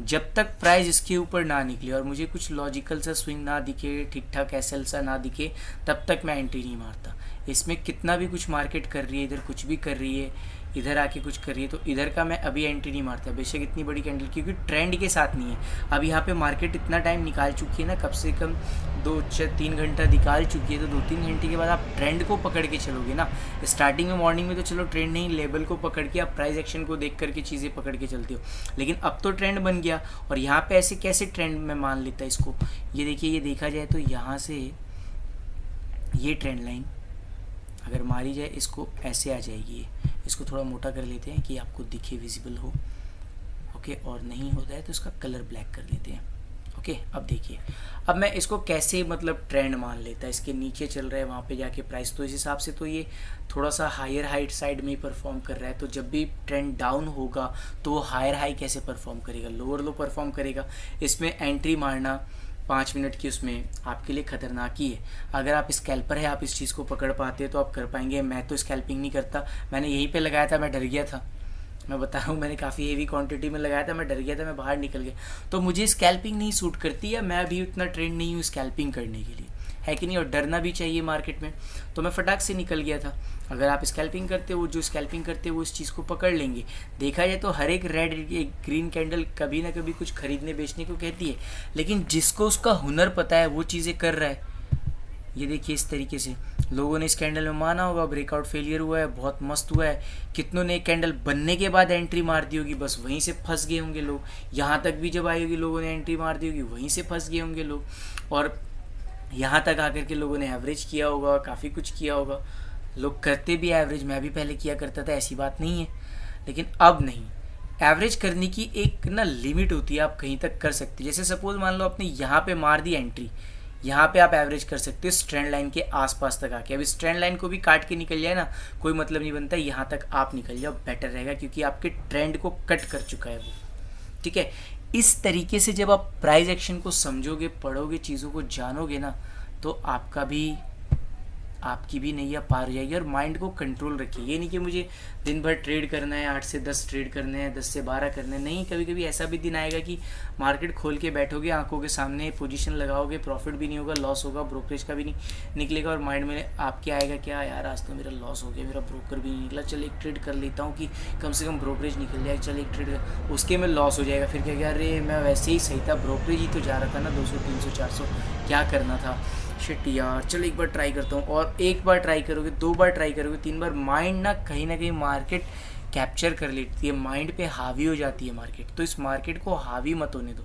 जब तक प्राइस इसके ऊपर ना निकले और मुझे कुछ लॉजिकल सा स्विंग ना दिखे, ठीक ठाक एसएल सा ना दिखे, तब तक मैं एंट्री नहीं मारता। इसमें कितना भी कुछ मार्केट कर रही है, इधर कुछ भी कर रही है, इधर आके कुछ कर रही है, तो इधर का मैं अभी एंट्री नहीं मारता बेशक इतनी बड़ी कैंडल, क्योंकि ट्रेंड के साथ नहीं है। अब यहाँ पे मार्केट इतना टाइम निकाल चुकी है ना, कम से कम 2-3 घंटा निकाल चुकी है, तो 2-3 घंटे के बाद आप ट्रेंड को पकड़ के चलोगे ना। स्टार्टिंग में मॉर्निंग में तो चलो ट्रेंड नहीं, लेवल को पकड़ के आप प्राइस एक्शन को देख करके चीज़ें पकड़ के चलते हो, लेकिन अब तो ट्रेंड बन गया और यहाँ पे ऐसे कैसे ट्रेंड में मान लेता है इसको। ये देखिए, ये देखा जाए तो यहाँ से ये ट्रेंड लाइन अगर मारी जाए इसको ऐसे आ जाएगी। इसको थोड़ा मोटा कर लेते हैं कि आपको दिखे, विजिबल हो। ओके, और नहीं होता है तो इसका कलर ब्लैक कर लेते हैं। ओके, अब देखिए, अब मैं इसको कैसे मतलब ट्रेंड मान लेता है। इसके नीचे चल रहा है वहाँ पे जाके प्राइस, तो इस हिसाब से तो ये थोड़ा सा हायर हाइट साइड में ही परफॉर्म कर रहा है। तो जब भी ट्रेंड डाउन होगा तो वो हायर हाई कैसे परफॉर्म करेगा, लोअर लो परफॉर्म करेगा। इसमें एंट्री मारना 5 मिनट की उसमें आपके लिए ख़तरनाक ही है। अगर आप स्कैल्पर है, आप इस चीज़ को पकड़ पाते तो आप कर पाएंगे। मैं तो स्कैल्पिंग नहीं करता, मैंने यहीं पे लगाया था, मैं डर गया था। मैं बता रहा हूँ, मैंने काफ़ी हेवी क्वांटिटी में लगाया था, मैं डर गया था, मैं बाहर निकल गया। तो मुझे स्कैल्पिंग नहीं सूट करती है, मैं अभी उतना ट्रेंड नहीं हूँ स्कैल्पिंग करने के लिए, है कि नहीं। और डरना भी चाहिए मार्केट में, तो मैं फटाक से निकल गया था। अगर आप स्कैल्पिंग करते हो, जो स्कैल्पिंग करते हो वो इस चीज़ को पकड़ लेंगे। देखा जाए तो हर एक रेड, एक ग्रीन कैंडल कभी ना कभी कुछ खरीदने बेचने को कहती है, लेकिन जिसको उसका हुनर पता है वो चीज़ें कर रहा है। ये देखिए, इस तरीके से लोगों ने इस कैंडल में माना होगा, ब्रेकआउट फेलियर हुआ है, बहुत मस्त हुआ है। कितनों ने कैंडल बनने के बाद एंट्री मार दी होगी, बस वहीं से फंस गए होंगे लोग। यहाँ तक भी जब आई होगी लोगों ने एंट्री मार दी होगी, वहीं से फंस गए होंगे लोग। और यहाँ तक आकर के लोगों ने एवरेज किया होगा, काफ़ी कुछ किया होगा। लोग करते भी एवरेज, मैं भी पहले किया करता था, ऐसी बात नहीं है, लेकिन अब नहीं। एवरेज करने की एक ना लिमिट होती है, आप कहीं तक कर सकते। जैसे सपोज मान लो आपने यहाँ पे मार दी एंट्री, यहाँ पे आप एवरेज कर सकते हो स्ट्रेंड लाइन के आसपास तक आके। अब इस ट्रेंड लाइन को भी काट के निकल जाए ना, कोई मतलब नहीं बनता। यहाँ तक आप निकल जाओ, बेटर रहेगा, क्योंकि आपके ट्रेंड को कट कर चुका है वो। ठीक है, इस तरीके से जब आप प्राइस एक्शन को समझोगे, पढ़ोगे, चीज़ों को जानोगे ना, तो आपकी भी नैया पार हो जाएगी। और माइंड को कंट्रोल रखिए। ये नहीं कि मुझे दिन भर ट्रेड करना है, 8 से 10 ट्रेड करने हैं, 10 से 12 करने हैं। नहीं, कभी कभी ऐसा भी दिन आएगा कि मार्केट खोल के बैठोगे, आंखों के सामने पोजीशन लगाओगे, प्रॉफिट भी नहीं होगा, लॉस होगा, ब्रोकरेज का भी नहीं निकलेगा, और माइंड में आपके आएगा क्या, यार आज तो मेरा लॉस हो गया, मेरा ब्रोकर भी नहीं निकला, चल एक ट्रेड कर लेता हूँ कि कम से कम ब्रोकरेज निकल जाए, चल एक ट्रेड, उसके में लॉस हो जाएगा। फिर क्या, अरे मैं वैसे ही सही था, ब्रोकरेज ही तो जा रहा था ना 200 300 400, क्या करना था, शिट यार, चलो एक बार ट्राई करता हूँ। और एक बार ट्राई करोगे, 2 बार ट्राई करोगे, 3 बार, माइंड ना कहीं मार्केट कैप्चर कर लेती है, माइंड पे हावी हो जाती है मार्केट। तो इस मार्केट को हावी मत होने दो,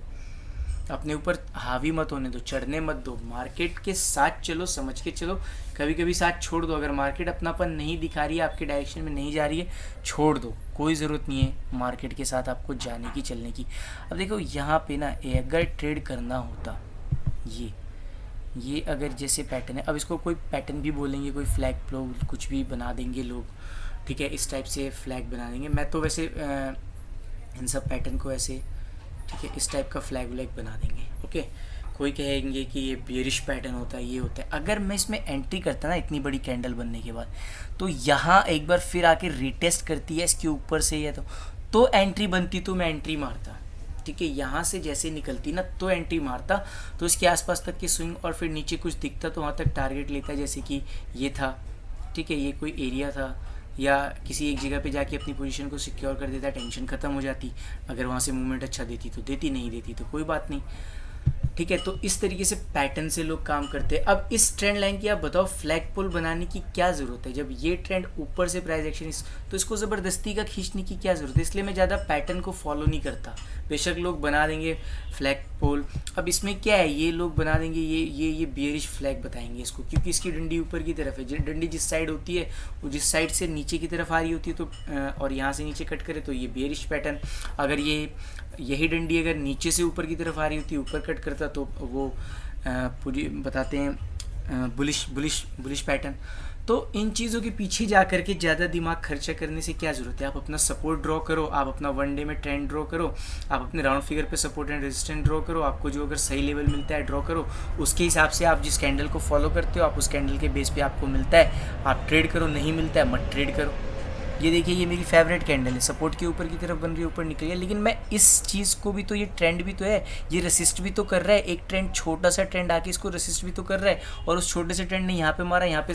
अपने ऊपर हावी मत होने दो, चढ़ने मत दो। मार्केट के साथ चलो, समझ के चलो, कभी कभी साथ छोड़ दो। अगर मार्केट अपनापन नहीं दिखा रही है, आपके डायरेक्शन में नहीं जा रही है, छोड़ दो, कोई ज़रूरत नहीं है मार्केट के साथ आपको जाने की, चलने की। अब देखो यहाँ पे ना, अगर ट्रेड करना होता, ये अगर जैसे पैटर्न है, अब इसको कोई पैटर्न भी बोलेंगे, कोई फ्लैग फ्लो कुछ भी बना देंगे लोग, ठीक है, इस टाइप से फ्लैग बना देंगे। मैं तो वैसे इन सब पैटर्न को ऐसे, ठीक है, इस टाइप का फ्लैग व्लैग बना देंगे। ओके, कोई कहेंगे कि ये बेरिश पैटर्न होता है, ये होता है। अगर मैं इसमें एंट्री करता ना इतनी बड़ी कैंडल बनने के बाद, तो यहाँ एक बार फिर आके रिटेस्ट करती है इसके ऊपर से, या तो एंट्री बनती, तो मैं एंट्री मारता। ठीक है, यहाँ से जैसे निकलती ना तो एंट्री मारता, तो इसके आसपास तक की स्विंग, और फिर नीचे कुछ दिखता तो वहाँ तक टारगेट लेता, जैसे कि ये था, ठीक है, ये कोई एरिया था, या किसी एक जगह पे जाके अपनी पोजीशन को सिक्योर कर देता, टेंशन ख़त्म हो जाती। अगर वहाँ से मूवमेंट अच्छा देती तो देती, नहीं देती तो कोई बात नहीं। ठीक है, तो इस तरीके से पैटर्न से लोग काम करते हैं। अब इस ट्रेंड लाइन की आप बताओ, फ्लैग पोल बनाने की क्या ज़रूरत है? जब ये ट्रेंड ऊपर से प्राइस एक्शन, तो इसको ज़बरदस्ती का खींचने की क्या ज़रूरत है? इसलिए मैं ज़्यादा पैटर्न को फॉलो नहीं करता। बेशक लोग बना देंगे फ्लैग पोल, अब इसमें क्या है, ये लोग बना देंगे, ये बियरिश फ्लैग बताएंगे इसको, क्योंकि इसकी डंडी ऊपर की तरफ है। डंडी जिस साइड होती है, वो जिस साइड से नीचे की तरफ आ रही होती है, तो और यहाँ से नीचे कट करे तो ये बियरिश पैटर्न। अगर यही डंडी अगर नीचे से ऊपर की तरफ आ रही होती, ऊपर कट करता, तो वो पूरी बताते हैं बुलिश बुलिश बुलिश पैटर्न। तो इन चीज़ों के पीछे जा करके ज़्यादा दिमाग खर्चा करने से क्या ज़रूरत है। आप अपना सपोर्ट ड्रॉ करो, आप अपना वन डे में ट्रेंड ड्रॉ करो, आप अपने राउंड फिगर पे सपोर्ट एंड रेजिस्टेंस ड्रॉ करो, आपको जो अगर सही लेवल मिलता है ड्रॉ करो, उसके हिसाब से आप जिस कैंडल को फॉलो करते हो आप उस कैंडल के बेस पे आपको मिलता है आप ट्रेड करो, नहीं मिलता है मत ट्रेड करो। ये देखिए ये मेरी फेवरेट कैंडल है, सपोर्ट के ऊपर की तरफ बन रही है, ऊपर निकल गया, लेकिन मैं इस चीज़ को भी तो, ये ट्रेंड भी तो है, ये रेसिस्ट भी तो कर रहा है। एक ट्रेंड, छोटा सा ट्रेंड आके इसको रेसिस्ट भी तो कर रहा है, और उस छोटे से ट्रेंड ने यहाँ पे मारा, यहाँ पे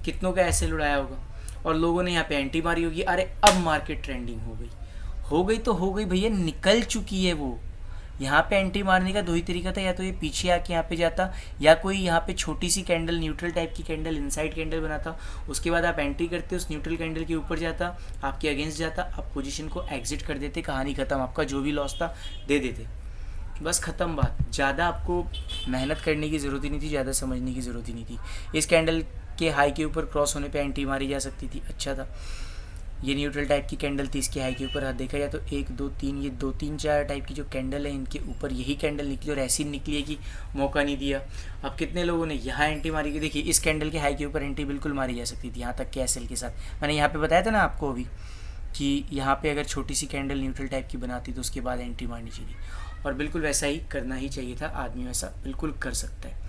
कितनों का ऐसे उड़ाया होगा और लोगों ने यहाँ पे एंटी मारी होगी। अरे अब मार्केट ट्रेंडिंग हो गई तो हो गई भैया, निकल चुकी है वो। यहाँ पे एंट्री मारने का दो ही तरीका था, या तो ये पीछे आके यहाँ पे जाता, या कोई यहाँ पे छोटी सी कैंडल, न्यूट्रल टाइप की कैंडल, इनसाइड कैंडल बनाता, उसके बाद आप एंट्री करते, उस न्यूट्रल कैंडल के ऊपर जाता, आपके अगेंस्ट जाता, आप पोजीशन को एग्जिट कर देते, कहानी खत्म, आपका जो भी लॉस था दे देते, बस ख़त्म बात। ज़्यादा आपको मेहनत करने की ज़रूरत ही नहीं थी, ज़्यादा समझने की ज़रूरत ही नहीं थी। इस कैंडल के हाई के ऊपर क्रॉस होने पे एंट्री मारी जा सकती थी, अच्छा था। ये न्यूट्रल टाइप की कैंडल थी, इसके हाई के ऊपर हाथ देखा जाए तो 1 2 3, ये 2 3 4 टाइप की जो कैंडल है इनके ऊपर यही कैंडल निकली, और ऐसी निकली है कि मौका नहीं दिया। अब कितने लोगों ने यहाँ एंट्री मारी, कि देखिए इस कैंडल के हाई के ऊपर एंट्री बिल्कुल मारी जा सकती थी, यहाँ तक के एसएल के साथ। मैंने यहाँ पे बताया था ना आपको अभी कि यहाँ पे अगर छोटी सी कैंडल न्यूट्रल टाइप की बनाती तो उसके बाद एंट्री मारनी चाहिए, और बिल्कुल वैसा ही करना ही चाहिए था, आदमी वैसा बिल्कुल कर सकता है।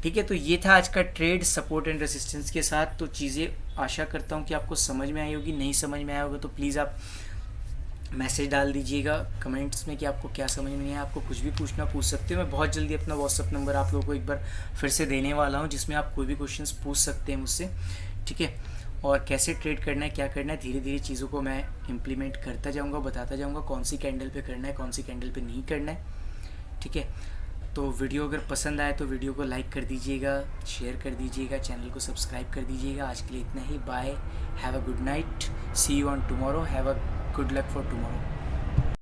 ठीक है, तो ये था आज का ट्रेड सपोर्ट एंड रेसिस्टेंस के साथ। तो चीज़ें आशा करता हूँ कि आपको समझ में आई होगी, नहीं समझ में आया होगा तो प्लीज़ आप मैसेज डाल दीजिएगा कमेंट्स में कि आपको क्या समझ में नहीं आया। आपको कुछ भी पूछना पूछ सकते हो, मैं बहुत जल्दी अपना व्हाट्सअप नंबर आप लोगों को एक बार फिर से देने वाला हूँ, जिसमें आप कोई भी क्वेश्चंस पूछ सकते हैं मुझसे। ठीक है, और कैसे ट्रेड करना है, क्या करना है, धीरे धीरे चीज़ों को मैं इम्प्लीमेंट करता जाऊँगा, बताता जाऊँगा कौन सी कैंडल पे करना है, कौन सी कैंडल पे नहीं करना है। ठीक है, तो वीडियो अगर पसंद आए तो वीडियो को लाइक कर दीजिएगा, शेयर कर दीजिएगा, चैनल को सब्सक्राइब कर दीजिएगा। आज के लिए इतना ही, bye, have a good night, see you on tomorrow, have a good luck for tomorrow.